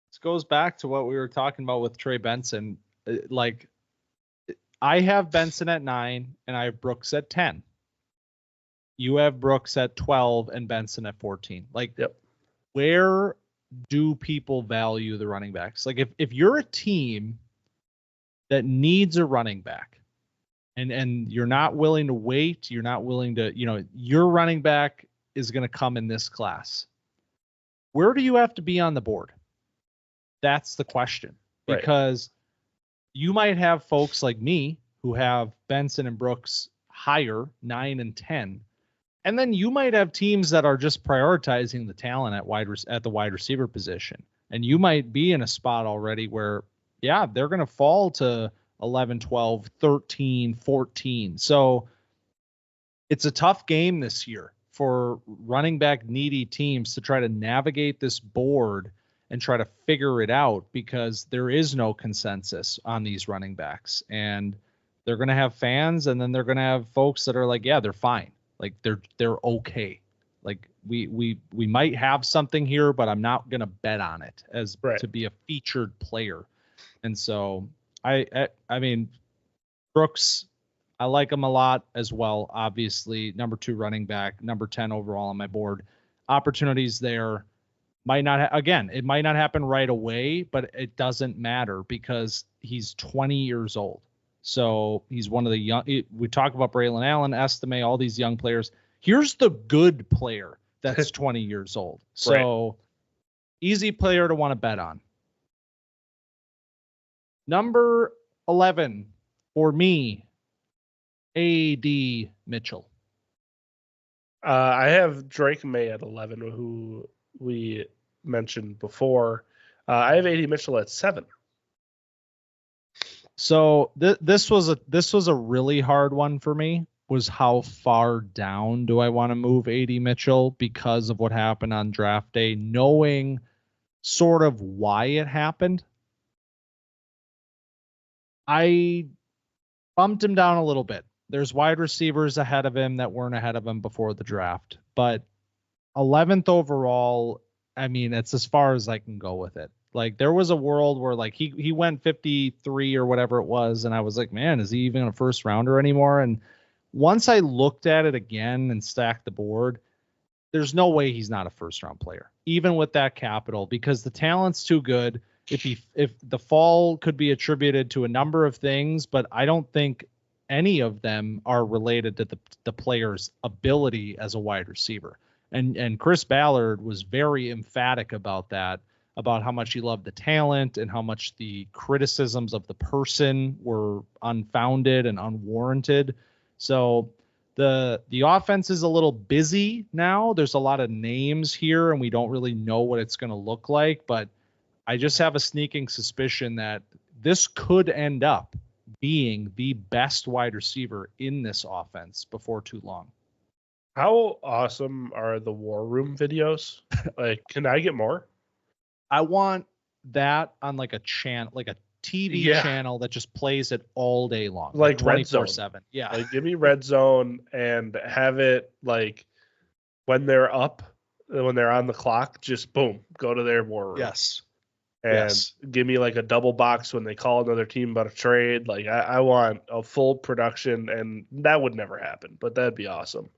This goes back to what we were talking about with Trey Benson. Like, I have Benson at 9 and I have Brooks at 10. You have Brooks at 12 and Benson at 14. Like, yep. Where do people value the running backs? Like, if you're a team that needs a running back and you're not willing to wait, you're not willing to, your running back is going to come in this class. Where do you have to be on the board? That's the question, because you might have folks like me who have Benson and Brooks higher, 9 and 10. And then you might have teams that are just prioritizing the talent at the wide receiver position. And you might be in a spot already where, yeah, they're going to fall to 11, 12, 13, 14. So it's a tough game this year for running back needy teams to try to navigate this board and try to figure it out, because there is no consensus on these running backs, and they're going to have fans, and then they're going to have folks that are like, yeah, they're fine. Like they're okay. Like we might have something here, but I'm not going to bet on it as to be a featured player. And so I mean, Brooks, I like him a lot as well. Obviously, number 2 running back, number 10 overall on my board. Opportunities there. Might not it might not happen right away, but it doesn't matter because he's 20 years old. So he's one of the young. We talk about Braylon Allen, Estime, all these young players. Here's the good player that's 20 years old. So easy player to want to bet on. Number 11 for me, A.D. Mitchell. I have Drake Maye at 11, who we mentioned before. I have AD Mitchell at 7. So this was a really hard one for me. Was how far down do I want to move AD Mitchell because of what happened on draft day, knowing sort of why it happened. I bumped him down a little bit. There's wide receivers ahead of him that weren't ahead of him before the draft, but 11th overall, I mean, it's as far as I can go with it. Like, there was a world where like he went 53 or whatever it was, and I was like, man, is he even a first rounder anymore? And once I looked at it again and stacked the board, there's no way he's not a first round player, even with that capital, because the talent's too good. If the fall could be attributed to a number of things, but I don't think any of them are related to the player's ability as a wide receiver. And Chris Ballard was very emphatic about that, about how much he loved the talent and how much the criticisms of the person were unfounded and unwarranted. So the offense is a little busy now. There's a lot of names here, and we don't really know what it's going to look like, but I just have a sneaking suspicion that this could end up being the best wide receiver in this offense before too long. How awesome are the War Room videos? Like, can I get more? I want that on like a channel, like a TV channel that just plays it all day long, like 24/7. Yeah, like give me Red Zone and have it like when they're up, when they're on the clock, just boom, go to their War Room. Yes. And give me like a double box when they call another team about a trade. Like I want a full production, and that would never happen, but that'd be awesome.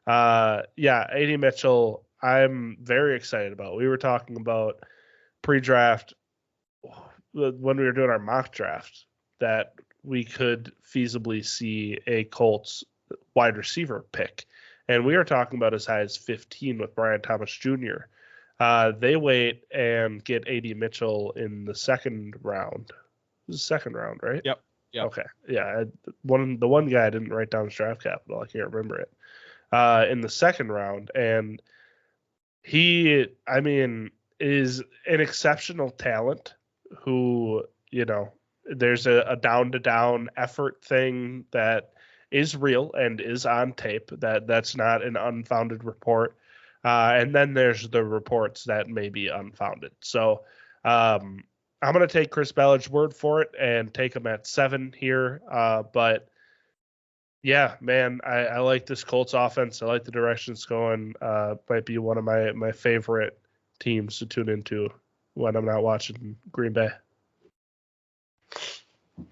AD Mitchell, I'm very excited about. We were talking about pre-draft when we were doing our mock draft that we could feasibly see a Colts wide receiver pick. And we are talking about as high as 15 with Brian Thomas Jr. They wait and get AD Mitchell in the second round. This is the second round, right? Yep. Okay. Yeah. The one guy I didn't write down his draft capital. I can't remember it. In the second round. And he, I mean, is an exceptional talent who, you know, there's a down-to-down effort thing that is real and is on tape. That's not an unfounded report. And then there's the reports that may be unfounded. So I'm going to take Chris Ballard's word for it and take him at 7 here. But yeah, man, I like this Colts offense. I like the direction it's going. Might be one of my favorite teams to tune into when I'm not watching Green Bay.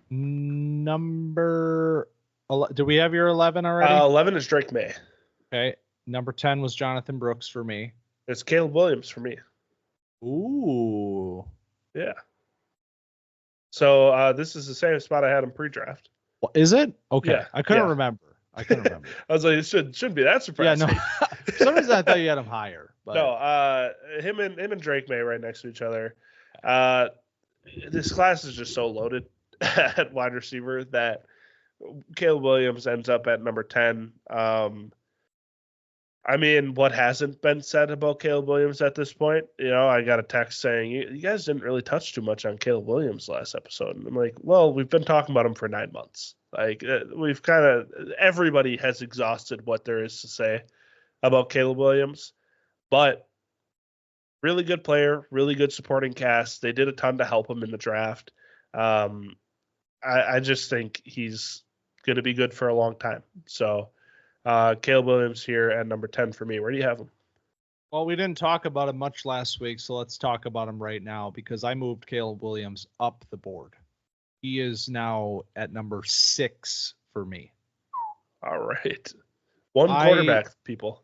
Do we have your 11 already? 11 is Drake Maye. Okay. Number 10 was Jonathon Brooks for me. It's Caleb Williams for me. Ooh. Yeah. So this is the same spot I had him pre-draft. Well, is it? Okay. Yeah. I couldn't remember. I was like, it shouldn't be that surprising. Yeah, no. For some reason I thought you had him higher. But... No, him and Drake Maye right next to each other. This class is just so loaded at wide receiver that Caleb Williams ends up at number 10. I mean, what hasn't been said about Caleb Williams at this point? You know, I got a text saying, you guys didn't really touch too much on Caleb Williams last episode. And I'm like, well, we've been talking about him for 9 months. Like, we've everybody has exhausted what there is to say about Caleb Williams. But really good player, really good supporting cast. They did a ton to help him in the draft. I just think he's going to be good for a long time. So, Caleb Williams here at number 10 for me. Where do you have him? Well, we didn't talk about him much last week, so let's talk about him right now because I moved Caleb Williams up the board. He is now at number 6 for me. All right. One quarterback, people.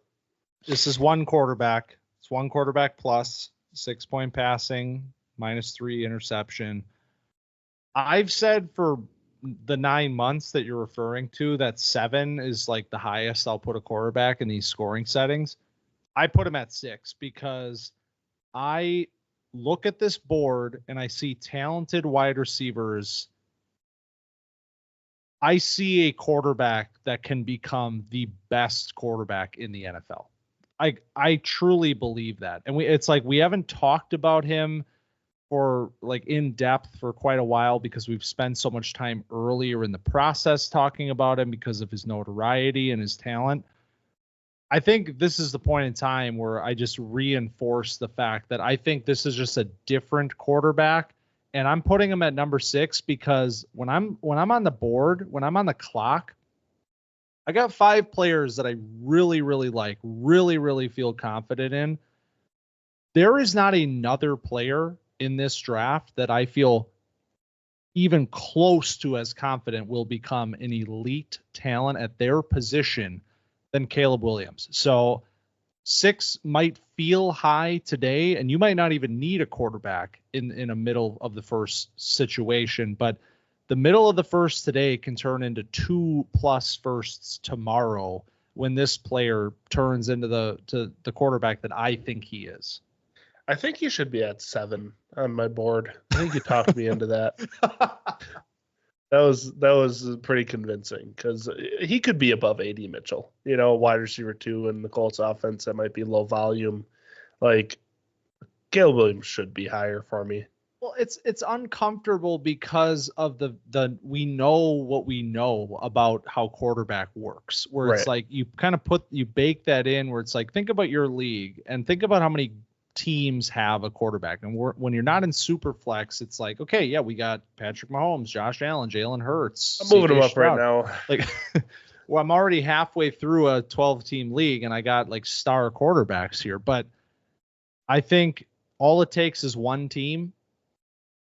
This is one quarterback. It's one quarterback plus, 6-point passing, -3 interception. I've said for the 9 months that you're referring to that 7 is like the highest I'll put a quarterback in these scoring settings. I put him at 6 because I look at this board and I see talented wide receivers I see a quarterback that can become the best quarterback in the NFL. I truly believe that. And it's like we haven't talked about him for like in depth for quite a while because we've spent so much time earlier in the process talking about him because of his notoriety and his talent. I think this is the point in time where I just reinforce the fact that I think this is just a different quarterback, and I'm putting him at number 6 because when I'm on the board, when I'm on the clock, I got 5 players that I really, really like, really, really feel confident in. There is not another player in this draft that I feel even close to as confident will become an elite talent at their position than Caleb Williams. So 6 might feel high today, and you might not even need a quarterback in a middle of the first situation, but the middle of the first today can turn into 2+ firsts tomorrow when this player turns into the quarterback that I think he is. I think he should be at 7 on my board. I think you talked me into that. That was pretty convincing because he could be above AD Mitchell, wide receiver 2 in the Colts offense that might be low volume. Like Caleb Williams should be higher for me. Well, it's uncomfortable because of the we know what we know about how quarterback works, where it's like you kind of you bake that in where it's like, think about your league and think about how many teams have a quarterback. And when you're not in super flex, it's like, okay, yeah, we got Patrick Mahomes, Josh Allen, Jalen Hurts. I'm moving them up right now. Like, well, I'm already halfway through a 12-team league and I got like star quarterbacks here, but I think all it takes is one team.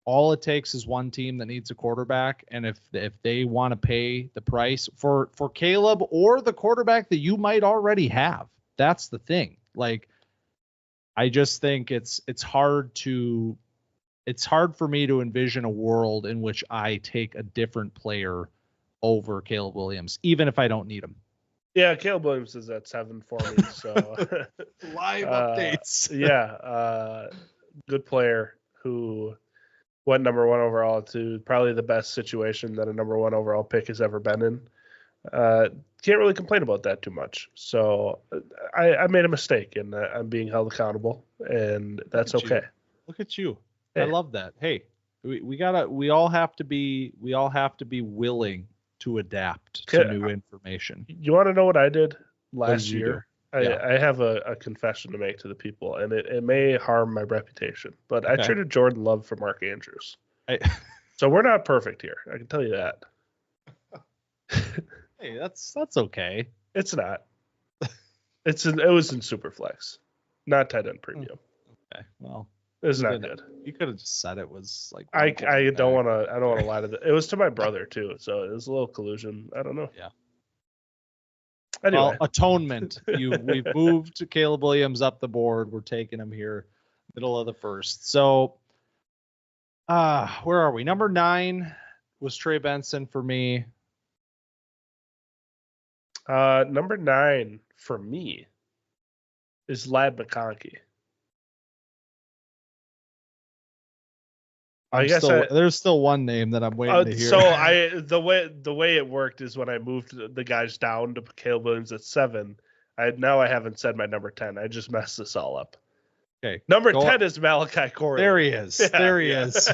All it takes is one team that needs a quarterback. And if they want to pay the price for Caleb or the quarterback that you might already have, that's the thing. Like, I just think it's hard for me to envision a world in which I take a different player over Caleb Williams, even if I don't need him. Yeah, Caleb Williams is at 7 for me. So live updates. Good player who went number 1 overall to probably the best situation that a number 1 overall pick has ever been in. Can't really complain about that too much. So I made a mistake and I'm being held accountable, and that's okay. Look at you. Hey. I love that. Hey, we all have to be willing to adapt to new information. You want to know what I did last year? I have a confession to make to the people, and it may harm my reputation, but I traded Jordan Love for Mark Andrews. So we're not perfect here. I can tell you that. Hey, that's okay. It's not. It was in Superflex, not tight end premium. Okay, well, it's not good. You could have just said it was like. I don't want to lie to it was to my brother too, so it was a little collusion. I don't know. Yeah. Anyway. Well, atonement. We've moved Caleb Williams up the board. We're taking him here, middle of the first. So, where are we? Number 9 was Trey Benson for me. Number 9 for me is Lad McConkey. There's still one name that I'm waiting to hear. So the way it worked is when I moved the guys down to Caleb Williams at 7. I haven't said my number 10. I just messed this all up. Okay. Number 10 is Malachi Corley. There he is. Yeah, there he is.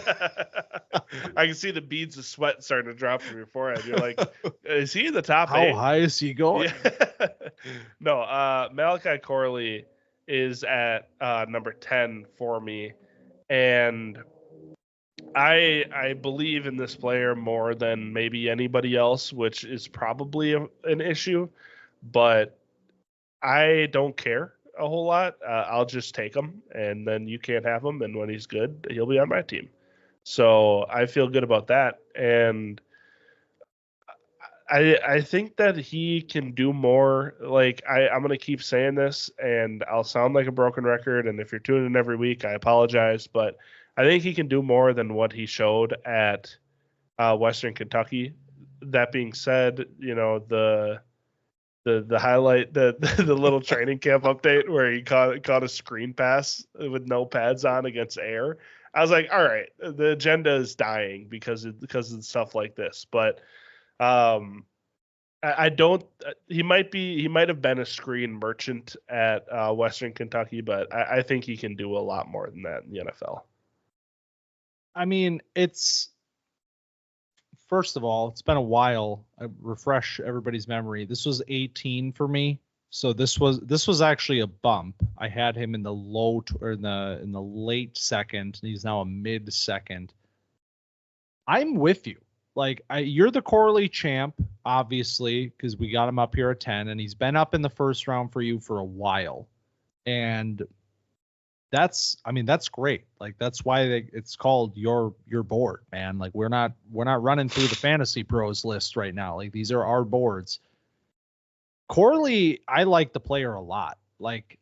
I can see the beads of sweat starting to drop from your forehead. You're like, is he in the top 8? How high is he going? Yeah. No, Malachi Corley is at number 10 for me. And I believe in this player more than maybe anybody else, which is probably an issue, but I don't care a whole lot. I'll just take him, and then you can't have him, and when he's good, he'll be on my team. So I feel good about that, and I think that he can do more. Like, I'm going to keep saying this, and I'll sound like a broken record, and if you're tuning in every week, I apologize, but I think he can do more than what he showed at Western Kentucky. That being said, the highlight, the little training camp update where he caught a screen pass with no pads on against air. I was like, all right, the agenda is dying because of stuff like this. But I don't. He might have been a screen merchant at Western Kentucky, but I think he can do a lot more than that in the NFL. I mean, first of all, it's been a while. I refresh everybody's memory. This was 18 for me, so this was actually a bump. I had him in the in the late second. And he's now a mid second. I'm with you. Like, you're the Corley champ, obviously, because we got him up here at 10, and he's been up in the first round for you for a while. And that's great. Like, that's why it's called your board, man. Like, we're not running through the fantasy pros list right now. Like, these are our boards. Corley, I like the player a lot. Like,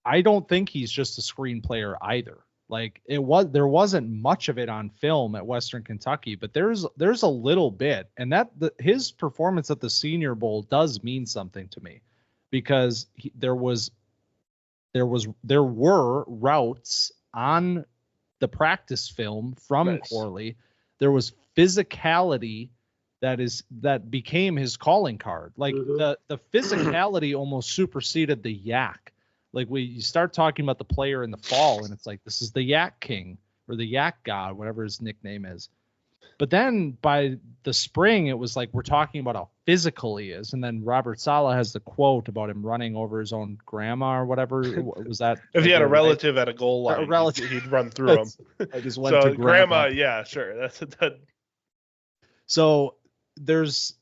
I don't think he's just a screen player either. Like, there wasn't much of it on film at Western Kentucky, but there's a little bit, and his performance at the Senior Bowl does mean something to me, because there were routes on the practice film from Nice. Corley. There was physicality that became his calling card. Like, the physicality almost superseded the yak. Like, you start talking about the player in the fall, and it's like, this is the Yak King or the Yak God, whatever his nickname is. But then by the spring, it was like, we're talking about how physical he is. And then Robert Saleh has the quote about him running over his own grandma or whatever. Was that? If he had a relative at a goal line, he'd run through him. I just went to grandma. Yeah, sure. That. So there's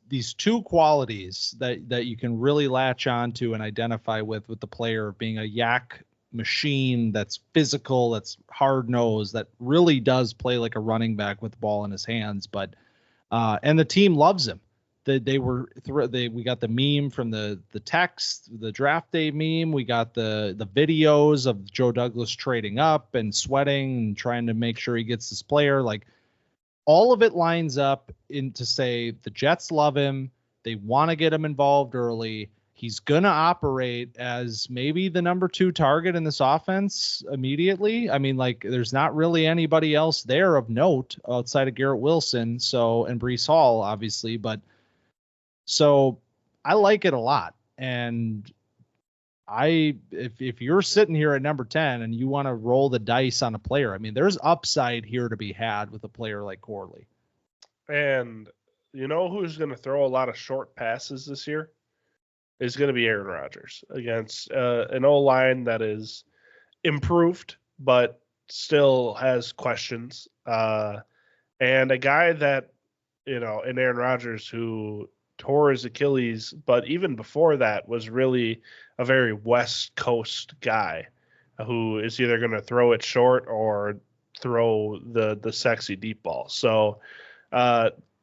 these two qualities that you can really latch onto and identify with the player, being a yak machine that's physical, that's hard nosed, that really does play like a running back with the ball in his hands. But and the team loves him. We got the meme from the text, the draft day meme. We got the videos of Joe Douglas trading up and sweating and trying to make sure he gets this player. Like, all of it lines up to say the Jets love him. They want to get him involved early. He's going to operate as maybe the number 2 target in this offense immediately. I mean, like, there's not really anybody else there of note outside of Garrett Wilson. And Breece Hall, obviously. But so I like it a lot. And if you're sitting here at number 10 and you want to roll the dice on a player, I mean, there's upside here to be had with a player like Corley. And you know who's going to throw a lot of short passes this year? Is going to be Aaron Rodgers against an O-line that is improved, but still has questions. And a guy that, in Aaron Rodgers, who tore his Achilles, but even before that was really a very West Coast guy who is either going to throw it short or throw the sexy deep ball. So,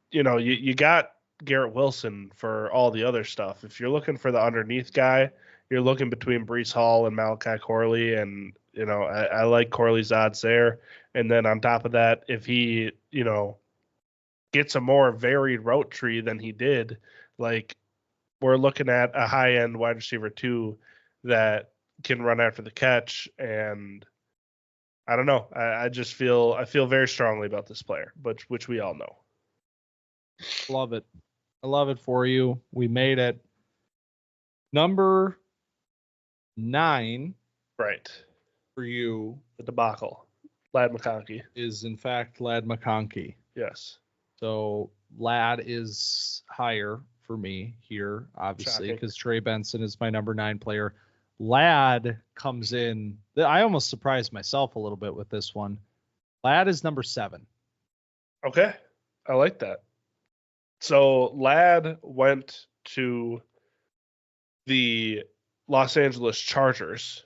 you got Garrett Wilson for all the other stuff. If you're looking for the underneath guy, you're looking between Breece Hall and Malachi Corley, and I like Corley's odds there. And then on top of that, if he gets a more varied route tree than he did, like, we're looking at a high end wide receiver 2 that can run after the catch. And I don't know. I feel very strongly about this player, but which we all know. Love it. I love it for you. We made it. Number 9. Right. For you. The debacle. Lad McConkey. Is in fact Lad McConkey. Yes. So Lad is higher for me here, obviously, because Trey Benson is my number 9 player. Lad comes in. I almost surprised myself a little bit with this one. Lad is number 7. Okay. I like that. So Lad went to the Los Angeles Chargers,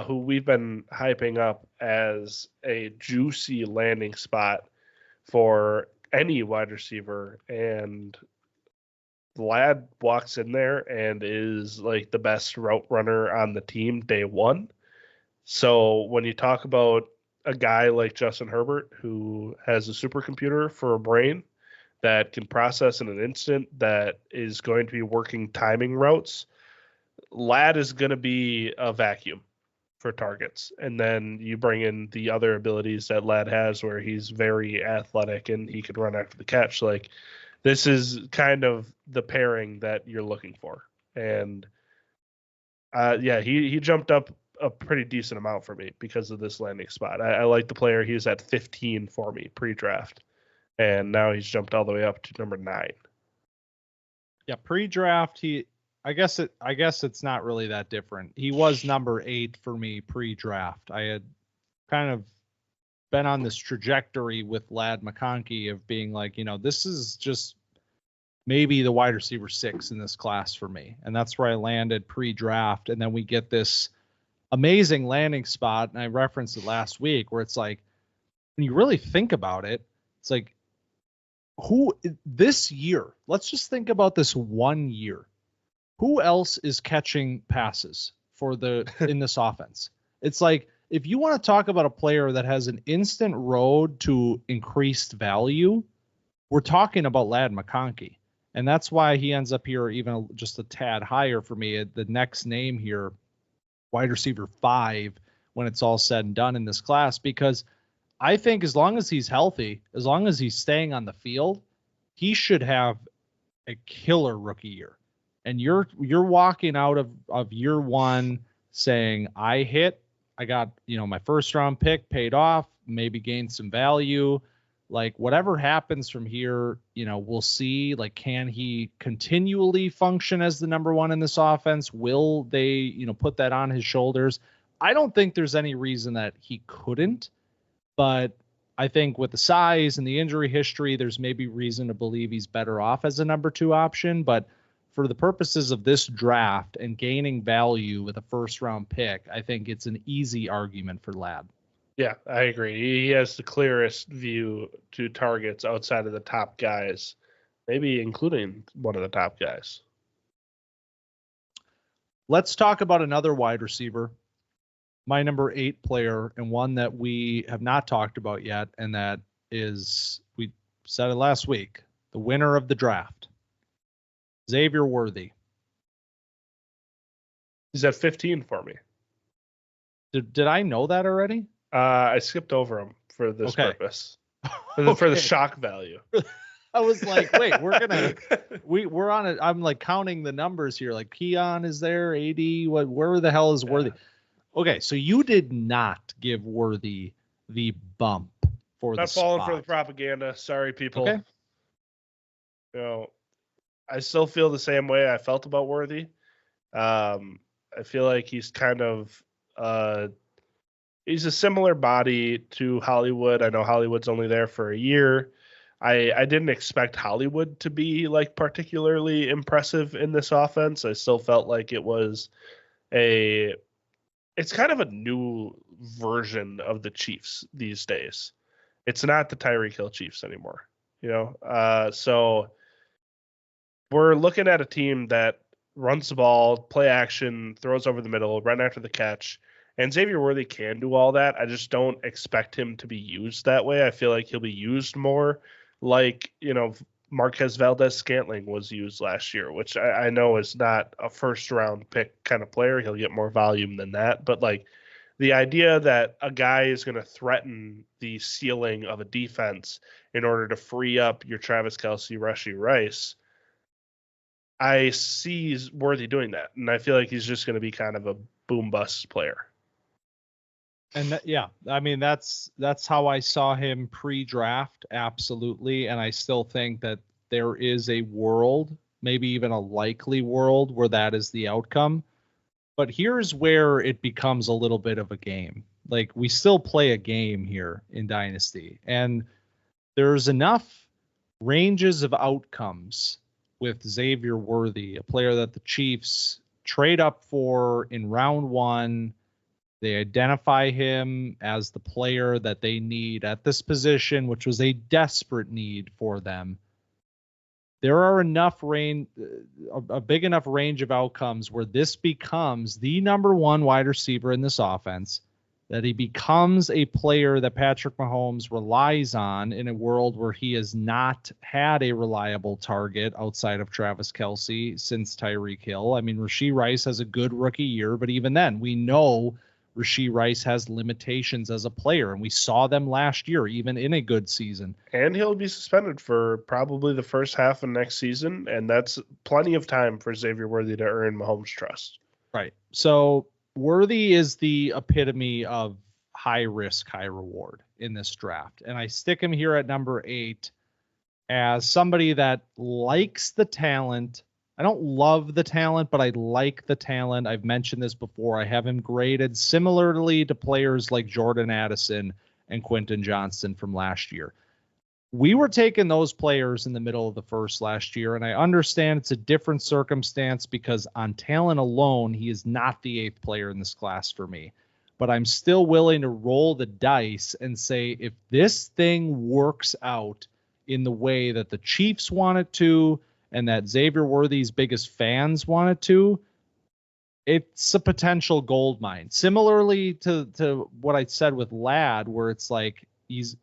who we've been hyping up as a juicy landing spot for any wide receiver. And Lad walks in there and is like the best route runner on the team day one. So when you talk about a guy like Justin Herbert, who has a supercomputer for a brain that can process in an instant, that is going to be working timing routes, Lad is going to be a vacuum for targets. And then you bring in the other abilities that Lad has, where he's very athletic and he can run after the catch. Like, this is kind of the pairing that you're looking for. And he jumped up a pretty decent amount for me because of this landing spot. I like the player. He was at 15 for me pre-draft, and now he's jumped all the way up to number 9. Yeah, pre-draft, I guess it's not really that different. He was number 8 for me pre-draft. I had kind of been on this trajectory with Lad McConkey of being like, this is just maybe the wide receiver 6 in this class for me. And that's where I landed pre-draft. And then we get this amazing landing spot. And I referenced it last week where it's like, when you really think about it, it's like, who this year, let's just think about this 1 year. Who else is catching passes in this offense? It's like, if you want to talk about a player that has an instant road to increased value, we're talking about Lad McConkey. And that's why he ends up here even just a tad higher for me. The next name here, wide receiver 5, when it's all said and done in this class, because I think as long as he's healthy, as long as he's staying on the field, he should have a killer rookie year. And you're walking out of year 1 saying, I got, my first round pick paid off, maybe gained some value. Like, whatever happens from here, we'll see. Like, can he continually function as the number 1 in this offense? Will they, put that on his shoulders? I don't think there's any reason that he couldn't, but I think with the size and the injury history, there's maybe reason to believe he's better off as a number 2 option. But for the purposes of this draft and gaining value with a first round pick, I think it's an easy argument for Lad. Yeah, I agree. He has the clearest view to targets outside of the top guys, maybe including one of the top guys. Let's talk about another wide receiver, my number 8 player, and one that we have not talked about yet, and that is, we said it last week, the winner of the draft, Xavier Worthy. He's at 15 for me. Did I know that already? I skipped over him for this purpose, for the shock value. I was like, wait, we're on it. I'm like counting the numbers here. Like Keon is there, 80. Where the hell is Worthy? Okay, so you did not give Worthy the bump for the spot. Not falling for the propaganda. Sorry, people. Okay. I still feel the same way I felt about Worthy. I feel like he's kind of he's a similar body to Hollywood. I know Hollywood's only there for a year. I didn't expect Hollywood to be like particularly impressive in this offense. I still felt like it was it's kind of a new version of the Chiefs these days. It's not the Tyreek Hill Chiefs anymore, so we're looking at a team that runs the ball, play action, throws over the middle, run after the catch. And Xavier Worthy can do all that. I just don't expect him to be used that way. I feel like he'll be used more like, Marquez Valdez-Scantling was used last year, which I know is not a first-round pick kind of player. He'll get more volume than that. But, like, the idea that a guy is going to threaten the ceiling of a defense in order to free up your Travis Kelce, Rashee Rice, I see Worthy doing that. And I feel like he's just going to be kind of a boom-bust player. And that's how I saw him pre-draft, absolutely. And I still think that there is a world, maybe even a likely world, where that is the outcome. But here's where it becomes a little bit of a game. Like, we still play a game here in Dynasty, and there's enough ranges of outcomes with Xavier Worthy, a player that the Chiefs trade up for in round 1. They identify him as the player that they need at this position, which was a desperate need for them. There are a big enough range of outcomes where this becomes the number 1 wide receiver in this offense, that he becomes a player that Patrick Mahomes relies on in a world where he has not had a reliable target outside of Travis Kelce since Tyreek Hill. I mean, Rashee Rice has a good rookie year, but even then, we know Rashee Rice has limitations as a player, and we saw them last year, even in a good season. And he'll be suspended for probably the first half of next season, and that's plenty of time for Xavier Worthy to earn Mahomes' trust. Right. So Worthy is the epitome of high risk, high reward in this draft. And I stick him here at number 8 as somebody that likes the talent. I don't love the talent, but I like the talent. I've mentioned this before. I have him graded similarly to players like Jordan Addison and Quentin Johnston from last year. We were taking those players in the middle of the first last year, and I understand it's a different circumstance because on talent alone, he is not the 8th player in this class for me. But I'm still willing to roll the dice and say if this thing works out in the way that the Chiefs want it to and that Xavier Worthy's biggest fans want it to, it's a potential gold mine. Similarly to what I said with Ladd, where it's like he's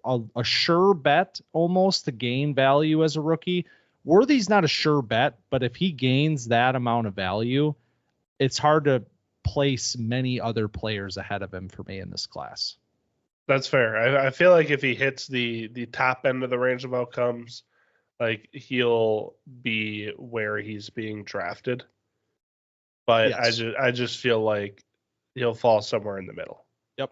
a sure bet almost to gain value as a rookie. Worthy's not a sure bet, but if he gains that amount of value, it's hard to place many other players ahead of him for me in this class. That's fair. I feel like if he hits the top end of the range of outcomes, like he'll be where he's being drafted. But yes. I just feel like he'll fall somewhere in the middle. Yep.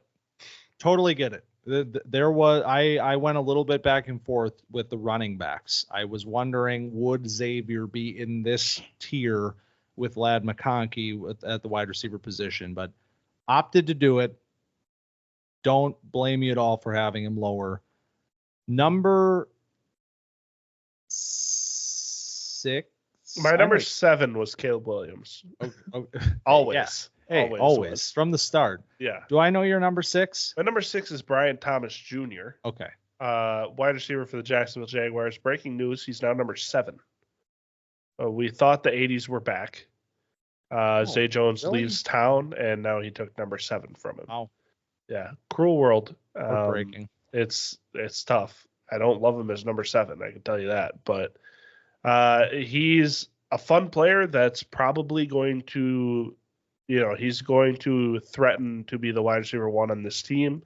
Totally get it. I went a little bit back and forth with the running backs. I was wondering, would Xavier be in this tier with Ladd McConkey at the wide receiver position, but opted to do it. Don't blame me at all for having him lower. Number 6. My number 7 was Caleb Williams. Always. Yeah. Hey, always. From the start. Yeah. Do I know your number 6? My number 6 is Brian Thomas Jr. Okay. Wide receiver for the Jacksonville Jaguars. Breaking news, he's now number 7. We thought the 80s were back. Zay Jones leaves town, and now he took number 7 from him. Wow. Yeah. Cruel world. Heartbreaking. It's tough. I don't love him as number 7, I can tell you that. But he's a fun player that's probably going to, he's going to threaten to be the wide receiver 1 on this team.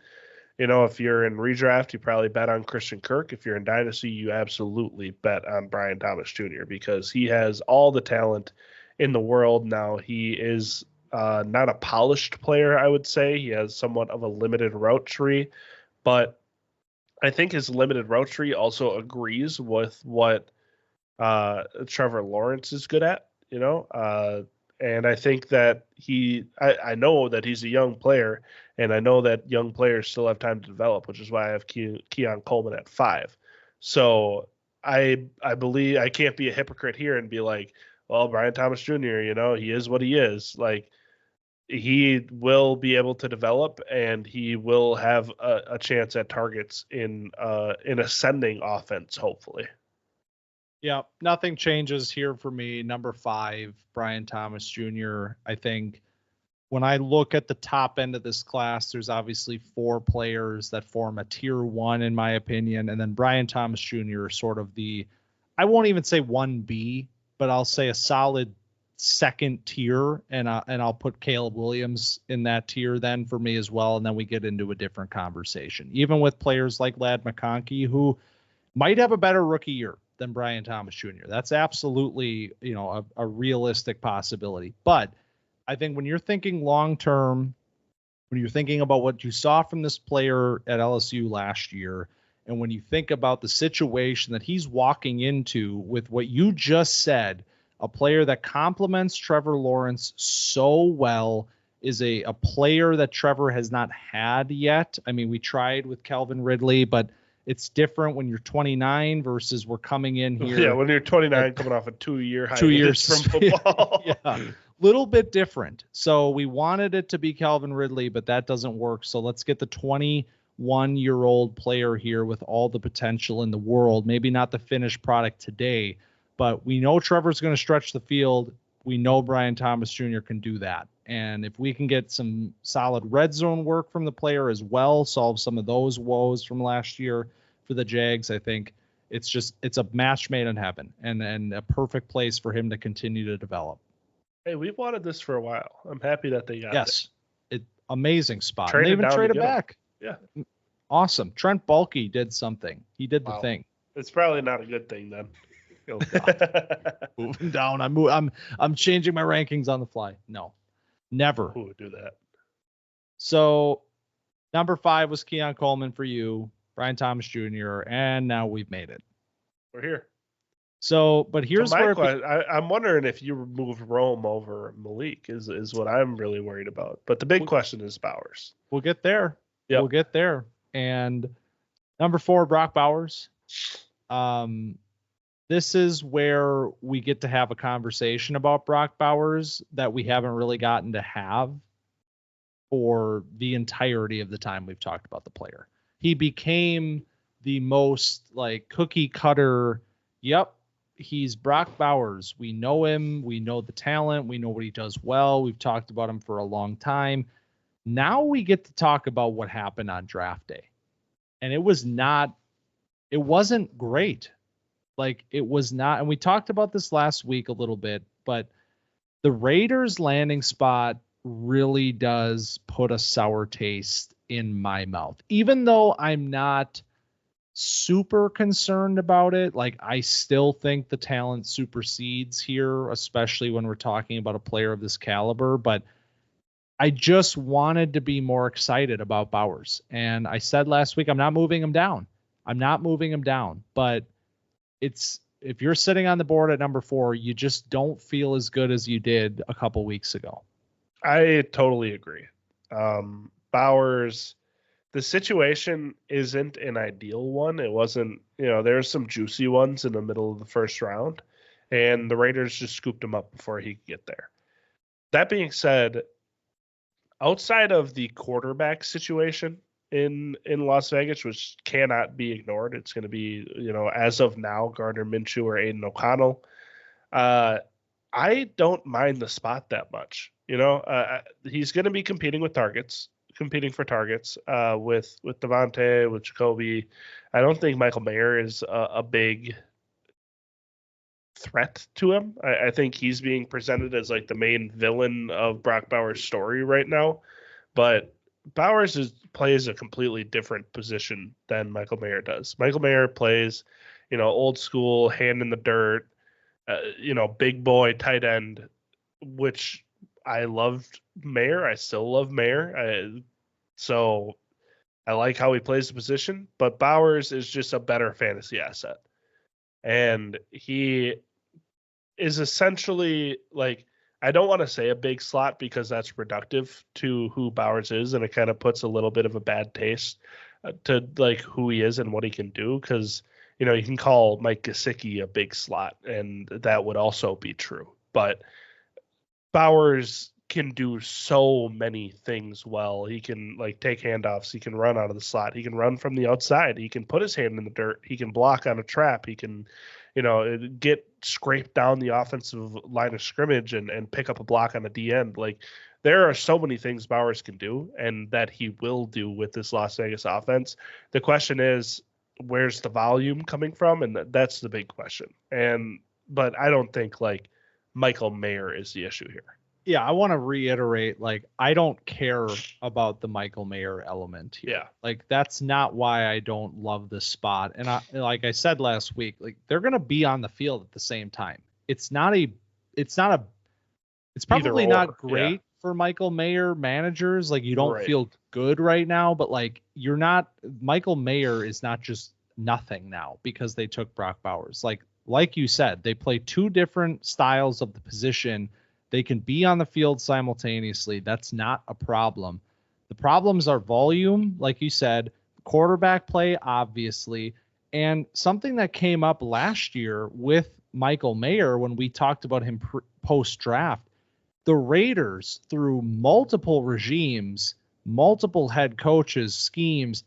If you're in redraft, you probably bet on Christian Kirk. If you're in Dynasty, you absolutely bet on Brian Thomas Jr. because he has all the talent in the world. Now, he is not a polished player, I would say. He has somewhat of a limited route tree, but I think his limited route tree also agrees with what Trevor Lawrence is good at, and I think that I know that he's a young player, and I know that young players still have time to develop, which is why I have Keon Coleman at 5. So I believe I can't be a hypocrite here and be like, well, Brian Thomas Jr., he is what he is. Like, he will be able to develop, and he will have a chance at targets in ascending offense, hopefully. Yeah, nothing changes here for me. Number 5, Brian Thomas Jr. I think when I look at the top end of this class, there's obviously 4 players that form a tier 1, in my opinion. And then Brian Thomas Jr. is sort of I won't even say 1B, but I'll say a solid second tier. And I'll put Caleb Williams in that tier then for me as well. And then we get into a different conversation, even with players like Ladd McConkey, who might have a better rookie year than Brian Thomas Jr. That's absolutely, a realistic possibility. But I think when you're thinking long-term, when you're thinking about what you saw from this player at LSU last year, and when you think about the situation that he's walking into with what you just said, a player that complements Trevor Lawrence so well, is a player that Trevor has not had yet. I mean, we tried with Calvin Ridley, but it's different when you're 29 versus we're coming in here. Yeah, when you're 29, coming off a 2-year hiatus from football. Yeah, little bit different. So we wanted it to be Calvin Ridley, but that doesn't work. So let's get the 21-year-old player here with all the potential in the world. Maybe not the finished product today, but we know Trevor's going to stretch the field. We know Brian Thomas Jr. can do that. And if we can get some solid red zone work from the player as well, solve some of those woes from last year for the Jags, I think it's a match made in heaven and a perfect place for him to continue to develop. Hey, we've wanted this for a while. I'm happy that they got it. Yes, amazing spot. And they even traded back. Yeah. Awesome. Trent Baalke did something. He did the thing. It's probably not a good thing then. Oh, God. Moving down. I'm changing my rankings on the fly. No, never. Who would do that? So number 5 was Keon Coleman for you, Brian Thomas Jr., and now we've made it. We're here. So, but here's where I'm wondering if you removed Rome over Malik is what I'm really worried about. But the big question is Bowers. We'll get there. Yep. We'll get there. And number 4, Brock Bowers. This is where we get to have a conversation about Brock Bowers that we haven't really gotten to have for the entirety of the time we've talked about the player. He became the most like cookie cutter. Yep, he's Brock Bowers. We know him. We know the talent. We know what he does well. We've talked about him for a long time. Now we get to talk about what happened on draft day. And it wasn't great. Like it was not. And we talked about this last week a little bit, but the Raiders landing spot really does put a sour taste in my mouth, even though I'm not super concerned about it. Like I still think the talent supersedes here, especially when we're talking about a player of this caliber, but I just wanted to be more excited about Bowers. And I said last week, I'm not moving him down, but if you're sitting on the board at number 4, you just don't feel as good as you did a couple weeks ago. I totally agree. Bowers, the situation isn't an ideal one. It wasn't, there's some juicy ones in the middle of the first round, and the Raiders just scooped him up before he could get there. That being said, outside of the quarterback situation in Las Vegas, which cannot be ignored, it's going to be, as of now, Gardner Minshew or Aiden O'Connell. I don't mind the spot that much. He's going to be competing for targets with Devontae, with Jacoby. I don't think Michael Mayer is a big threat to him. I think he's being presented as like the main villain of Brock Bowers' story right now. But Bowers plays a completely different position than Michael Mayer does. Michael Mayer plays, old school, hand in the dirt, big boy tight end, which I loved Mayer. I still love Mayer. So I like how he plays the position, but Bowers is just a better fantasy asset. And he is essentially like, I don't want to say a big slot because that's reductive to who Bowers is, and it kind of puts a little bit of a bad taste to like who he is and what he can do. Because, you can call Mike Gesicki a big slot, and that would also be true. But Bowers can do so many things well. He can like take handoffs. He can run out of the slot. He can run from the outside. He can put his hand in the dirt. He can block on a trap. He can, get scraped down the offensive line of scrimmage and pick up a block on a D end. Like there are so many things Bowers can do and that he will do with this Las Vegas offense. The question is, where's the volume coming from? And that's the big question. But I don't think like Michael Mayer is the issue here. Yeah, I want to reiterate, like, I don't care about the Michael Mayer element here. Yeah. Like, that's not why I don't love this spot. And like I said last week, like, they're going to be on the field at the same time. It's probably not great for Michael Mayer managers. Like, you don't feel good right now, but like, Michael Mayer is not just nothing now because they took Brock Bowers. Like you said, they play 2 different styles of the position. They can be on the field simultaneously. That's not a problem. The problems are volume, like you said, quarterback play, obviously, and something that came up last year with Michael Mayer when we talked about him post-draft. The Raiders, through multiple regimes, multiple head coaches, schemes,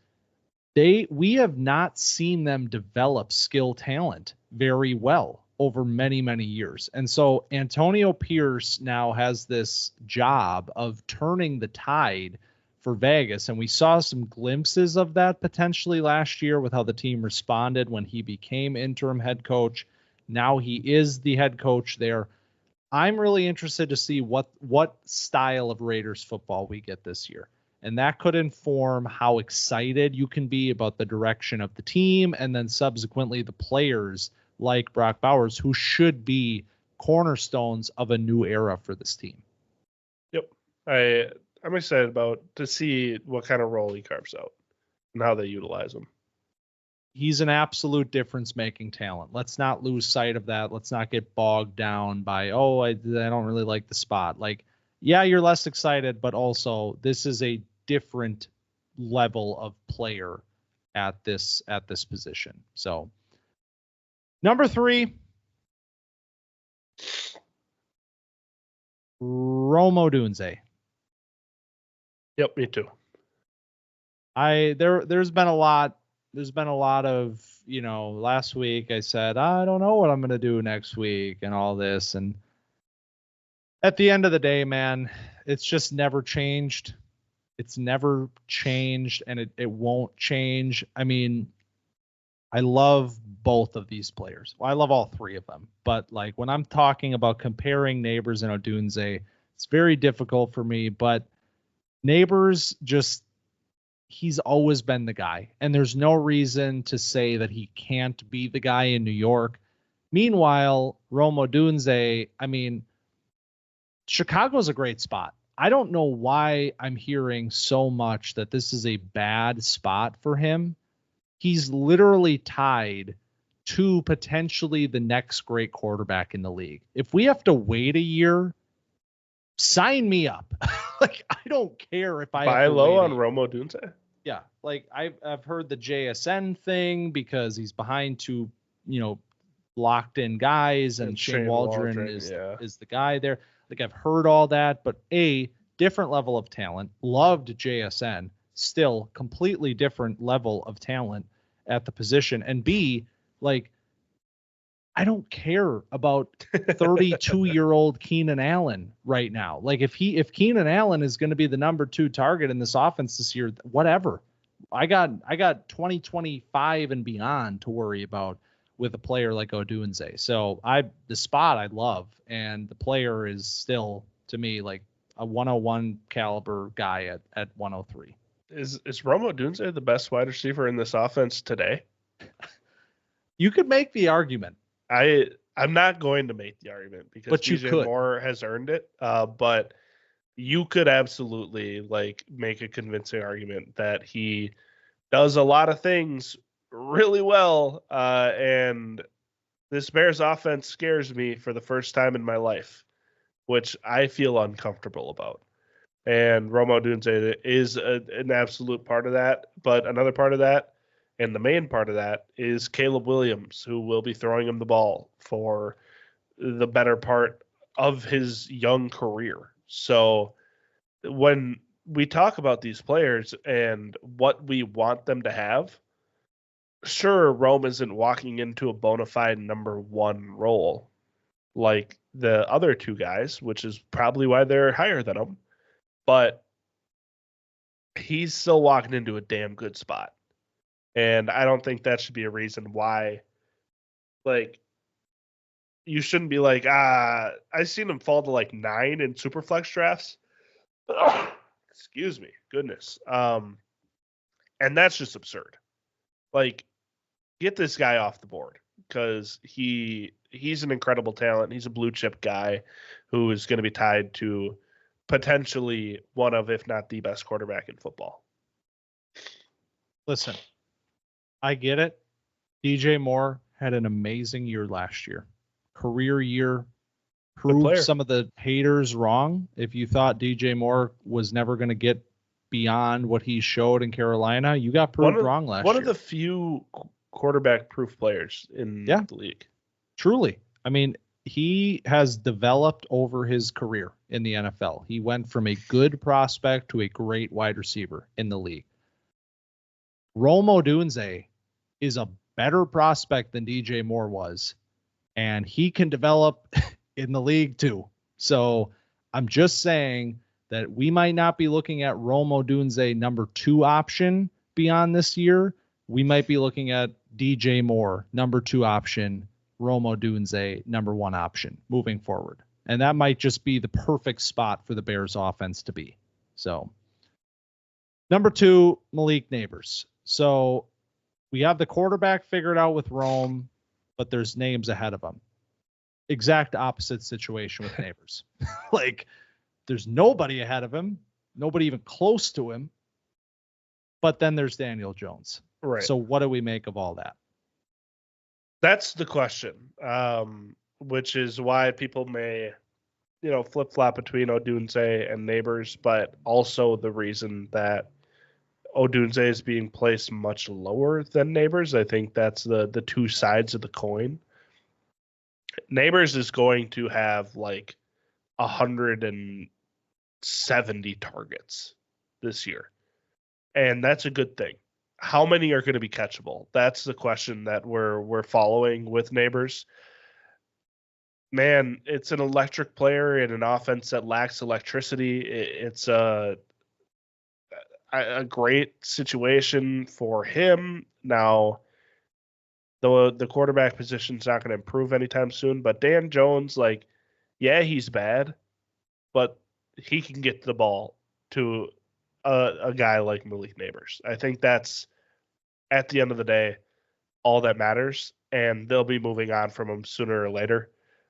we have not seen them develop skill talent very well over many, many years. And so Antonio Pierce now has this job of turning the tide for Vegas. And we saw some glimpses of that potentially last year with how the team responded when he became interim head coach. Now he is the head coach there. I'm really interested to see what style of Raiders football we get this year. And that could inform how excited you can be about the direction of the team and then subsequently the players like Brock Bowers, who should be cornerstones of a new era for this team. Yep. I'm excited to see what kind of role he carves out and how they utilize him. He's an absolute difference-making talent. Let's not lose sight of that. Let's not get bogged down by, I don't really like the spot. Like, yeah, you're less excited, but also this is a different level of player at this position. So, number 3, Odunze. Yep, me too. There's been a lot of, last week I said, I don't know what I'm going to do next week and all this. And at the end of the day, man, it's just never changed. It's never changed and it won't change. I mean, I love both of these players. Well, I love all 3 of them. But like when I'm talking about comparing Nabers and Odunze, it's very difficult for me. But Nabers he's always been the guy. And there's no reason to say that he can't be the guy in New York. Meanwhile, Odunze, I mean, Chicago's a great spot. I don't know why I'm hearing so much that this is a bad spot for him. He's literally tied to potentially the next great quarterback in the league. If we have to wait a year, sign me up. Like, I don't care if I buy low on Odunze. Yeah, like I've heard the JSN thing because he's behind 2, locked in guys, and Shane Waldron is the guy there. Like, I've heard all that, but A, different level of talent. Loved JSN, still completely different level of talent at the position. And B, like, I don't care about 32-year-old Keenan Allen right now. Like, if Keenan Allen is going to be the number 2 target in this offense this year, whatever. I got 2025 and beyond to worry about with a player like Odunze. So the spot I love, and the player is still, to me, like a 101 caliber guy at 103. Is Odunze the best wide receiver in this offense today? You could make the argument. I'm not going to make the argument because DJ Moore has earned it. But you could absolutely make a convincing argument that he does a lot of things really well. And this Bears offense scares me for the first time in my life, which I feel uncomfortable about. And Odunze is an absolute part of that. But another part of that, and the main part of that, is Caleb Williams, who will be throwing him the ball for the better part of his young career. So when we talk about these players and what we want them to have, sure, Rome isn't walking into a bona fide number 1 role like the other 2 guys, which is probably why they're higher than him. But he's still walking into a damn good spot. And I don't think that should be a reason why, you shouldn't be like, I seen him fall to 9 in Superflex drafts. Excuse me. Goodness. And that's just absurd. Get this guy off the board because he's an incredible talent. He's a blue chip guy who is going to be tied to potentially one of, if not the best quarterback in football. Listen, I get it. DJ Moore had an amazing year last year. Career year. Proved some of the haters wrong. If you thought DJ Moore was never going to get beyond what he showed in Carolina, you got proved wrong last year. One of the few quarterback-proof players in the league. Truly. I mean, he has developed over his career in the NFL. He went from a good prospect to a great wide receiver in the league. Odunze is a better prospect than DJ Moore was, and he can develop in the league too. So I'm just saying that we might not be looking at Odunze number 2 option beyond this year. We might be looking at DJ Moore number 2 option, Odunze number 1 option moving forward. And that might just be the perfect spot for the Bears offense to be. So number 2, Malik Nabers. So we have the quarterback figured out with Rome, but there's names ahead of him. Exact opposite situation with Nabers. Like, there's nobody ahead of him, nobody even close to him. But then there's Daniel Jones. Right. So what do we make of all that? That's the question, which is why people may, flip-flop between Odunze and Nabers, but also the reason that Odunze is being placed much lower than Nabers. I think that's the two sides of the coin. Nabers is going to have like 170 targets this year, and that's a good thing. How many are going to be catchable? That's the question that we're following with Nabers. Man, it's an electric player in an offense that lacks electricity. It's a great situation for him. Now, the quarterback position's not going to improve anytime soon, but Dan Jones, he's bad, but he can get the ball to a guy like Malik Nabers. I think that's, at the end of the day, all that matters, and they'll be moving on from him sooner or later.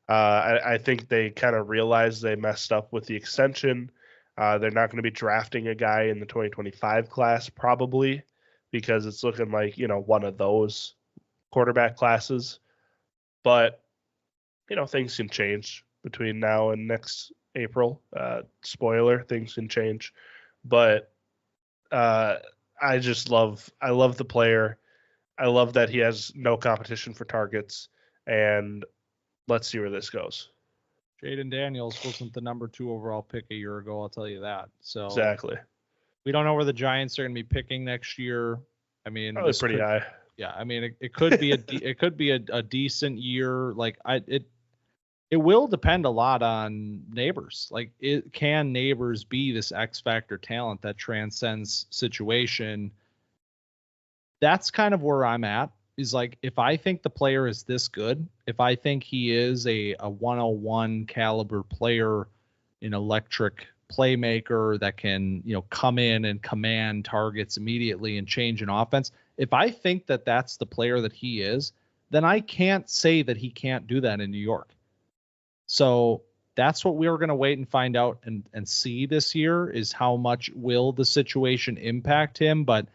I think they kind of realized they messed up with the extension. They're not going to be drafting a guy in the 2025 class probably, because it's looking like, one of those quarterback classes. But, things can change between now and next April. Spoiler, things can change. But I love the player. I love that he has no competition for targets, and let's see where this goes. Jayden Daniels wasn't the number 2 overall pick a year ago, I'll tell you that. So exactly. We don't know where the Giants are going to be picking next year. I mean, probably pretty high. Yeah, I mean, it could be it could be a decent year. It will depend a lot on Nabers. Can Nabers be this X factor talent that transcends situation? That's kind of where I'm at. Is if I think the player is this good, if I think he is a 101 caliber player, an electric playmaker that can, come in and command targets immediately and change an offense. If I think that that's the player that he is, then I can't say that he can't do that in New York. So that's what we're going to wait and find out and see this year, is how much will the situation impact him. But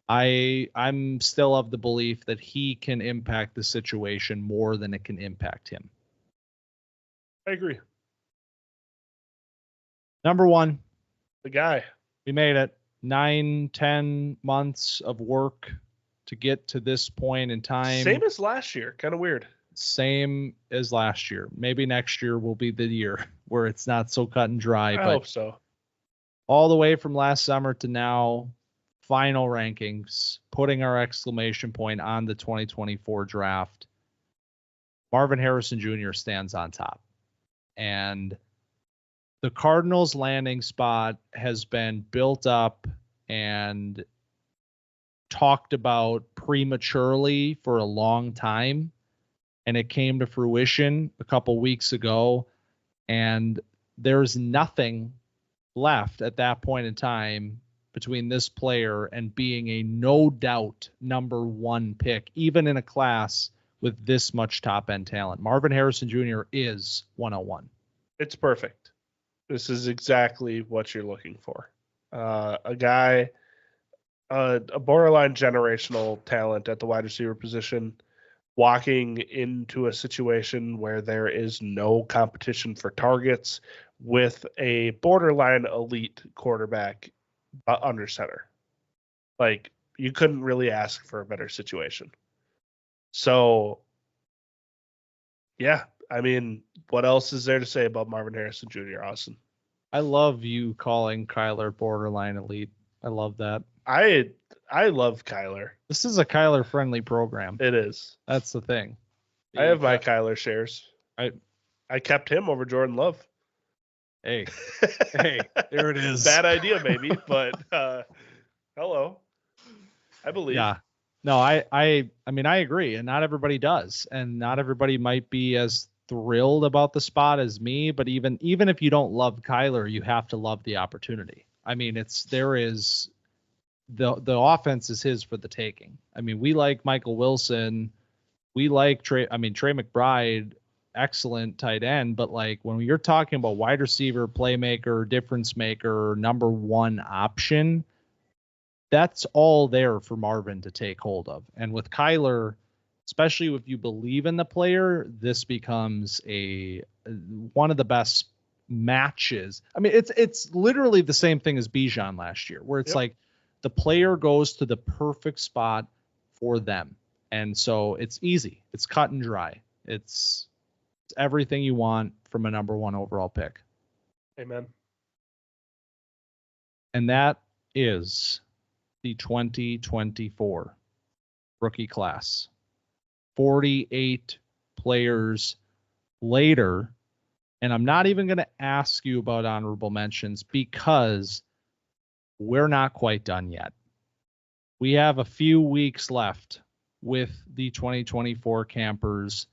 I'm still of the belief that he can impact the situation more than it can impact him. I agree. Number 1. The guy. We made it. 9-10 months of work to get to this point in time. Same as last year. Kind of weird. Same as last year. Maybe next year will be the year where it's not so cut and dry. I hope so. All the way from last summer to now, final rankings, putting our exclamation point on the 2024 draft. Marvin Harrison Jr. stands on top. And the Cardinals' landing spot has been built up and talked about prematurely for a long time. And it came to fruition a couple weeks ago. And there's nothing left at that point in time between this player and being a no doubt number 1 pick, even in a class with this much top end talent. Marvin Harrison Jr. is 101. It's perfect. This is exactly what you're looking for. A guy, a borderline generational talent at the wide receiver position, walking into a situation where there is no competition for targets with a borderline elite quarterback under center. You couldn't really ask for a better situation. So, yeah, I mean, what else is there to say about Marvin Harrison Jr., Austin? I love you calling Kyler borderline elite. I love that. I love Kyler. This is a Kyler friendly program. It is. That's the thing. I have my Kyler shares. I kept him over Jordan Love. Hey, there it is. Bad idea, maybe, but hello. I believe. Yeah. No, I mean, I agree, and not everybody does, and not everybody might be as thrilled about the spot as me, but even if you don't love Kyler, you have to love the opportunity. I mean, the offense is his for the taking. I mean, we like Michael Wilson. We like Trey McBride, excellent tight end. But like when you're talking about wide receiver, playmaker, difference maker, number one option, that's all there for Marvin to take hold of. And with Kyler, especially if you believe in the player, this becomes one of the best matches. I mean, it's literally the same thing as Bijan last year, where it's like, the player goes to the perfect spot for them. And so it's easy. It's cut and dry. It's everything you want from a number one overall pick. Amen. And that is the 2024 rookie class. 48 players later. And I'm not even going to ask you about honorable mentions because we're not quite done yet. We have a few weeks left with the 2024 campers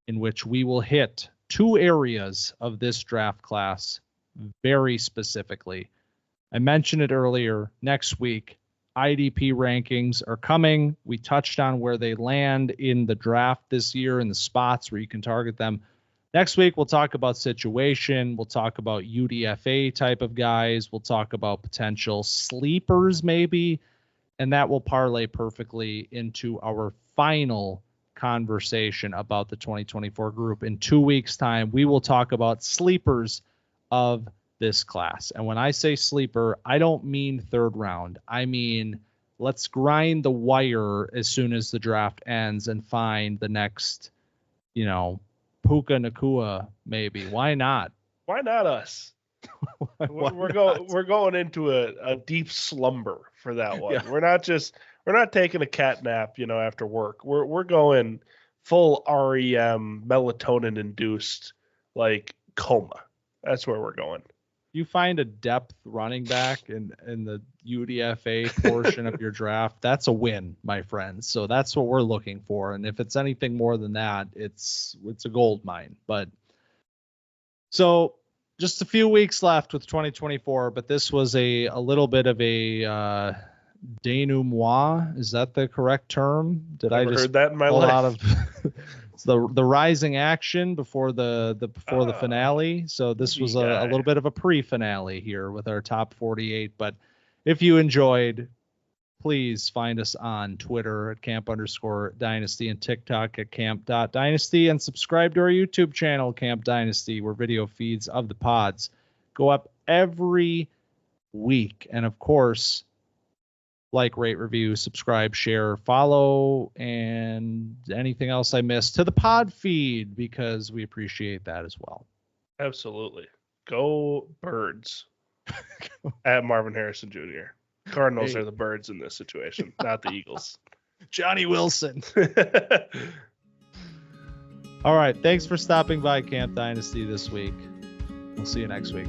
in which we will hit two areas of this draft class very specifically. I mentioned it earlier. Next week, IDP rankings are coming. We touched on where they land in the draft this year and the spots where you can target them. Next week, we'll talk about situation. We'll talk about UDFA type of guys. We'll talk about potential sleepers maybe, and that will parlay perfectly into our final conversation about the 2024 group. In 2 weeks' time, we will talk about sleepers of this class. And when I say sleeper, I don't mean third round. I mean, let's grind the wire as soon as the draft ends and find the next, Puka Nakua, maybe. Why not? Why not us? We're going into a deep slumber for that one. Yeah. We're not taking a cat nap, after work. We're going full REM melatonin induced like coma. That's where we're going. You find a depth running back in the UDFA portion of your draft, that's a win, my friends. So that's what we're looking for. And if it's anything more than that, it's a gold mine. But so just a few weeks left with 2024, but this was a little bit of a denouement. Is that the correct term? Did I just heard that in my life? Out of the rising action before the finale. So this was a little bit of a pre-finale here with our top 48. But if you enjoyed, please find us on Twitter at camp_dynasty and TikTok at camp.dynasty, and subscribe to our YouTube channel, Camp Dynasty, where video feeds of the pods go up every week. And of course, like, rate, review, subscribe, share, follow, and anything else I missed to the pod feed, because we appreciate that as well. Absolutely. Go Birds at Marvin Harrison Jr. Cardinals are the Birds in this situation, not the Eagles. Johnny Wilson. All right. Thanks for stopping by Camp Dynasty this week. We'll see you next week.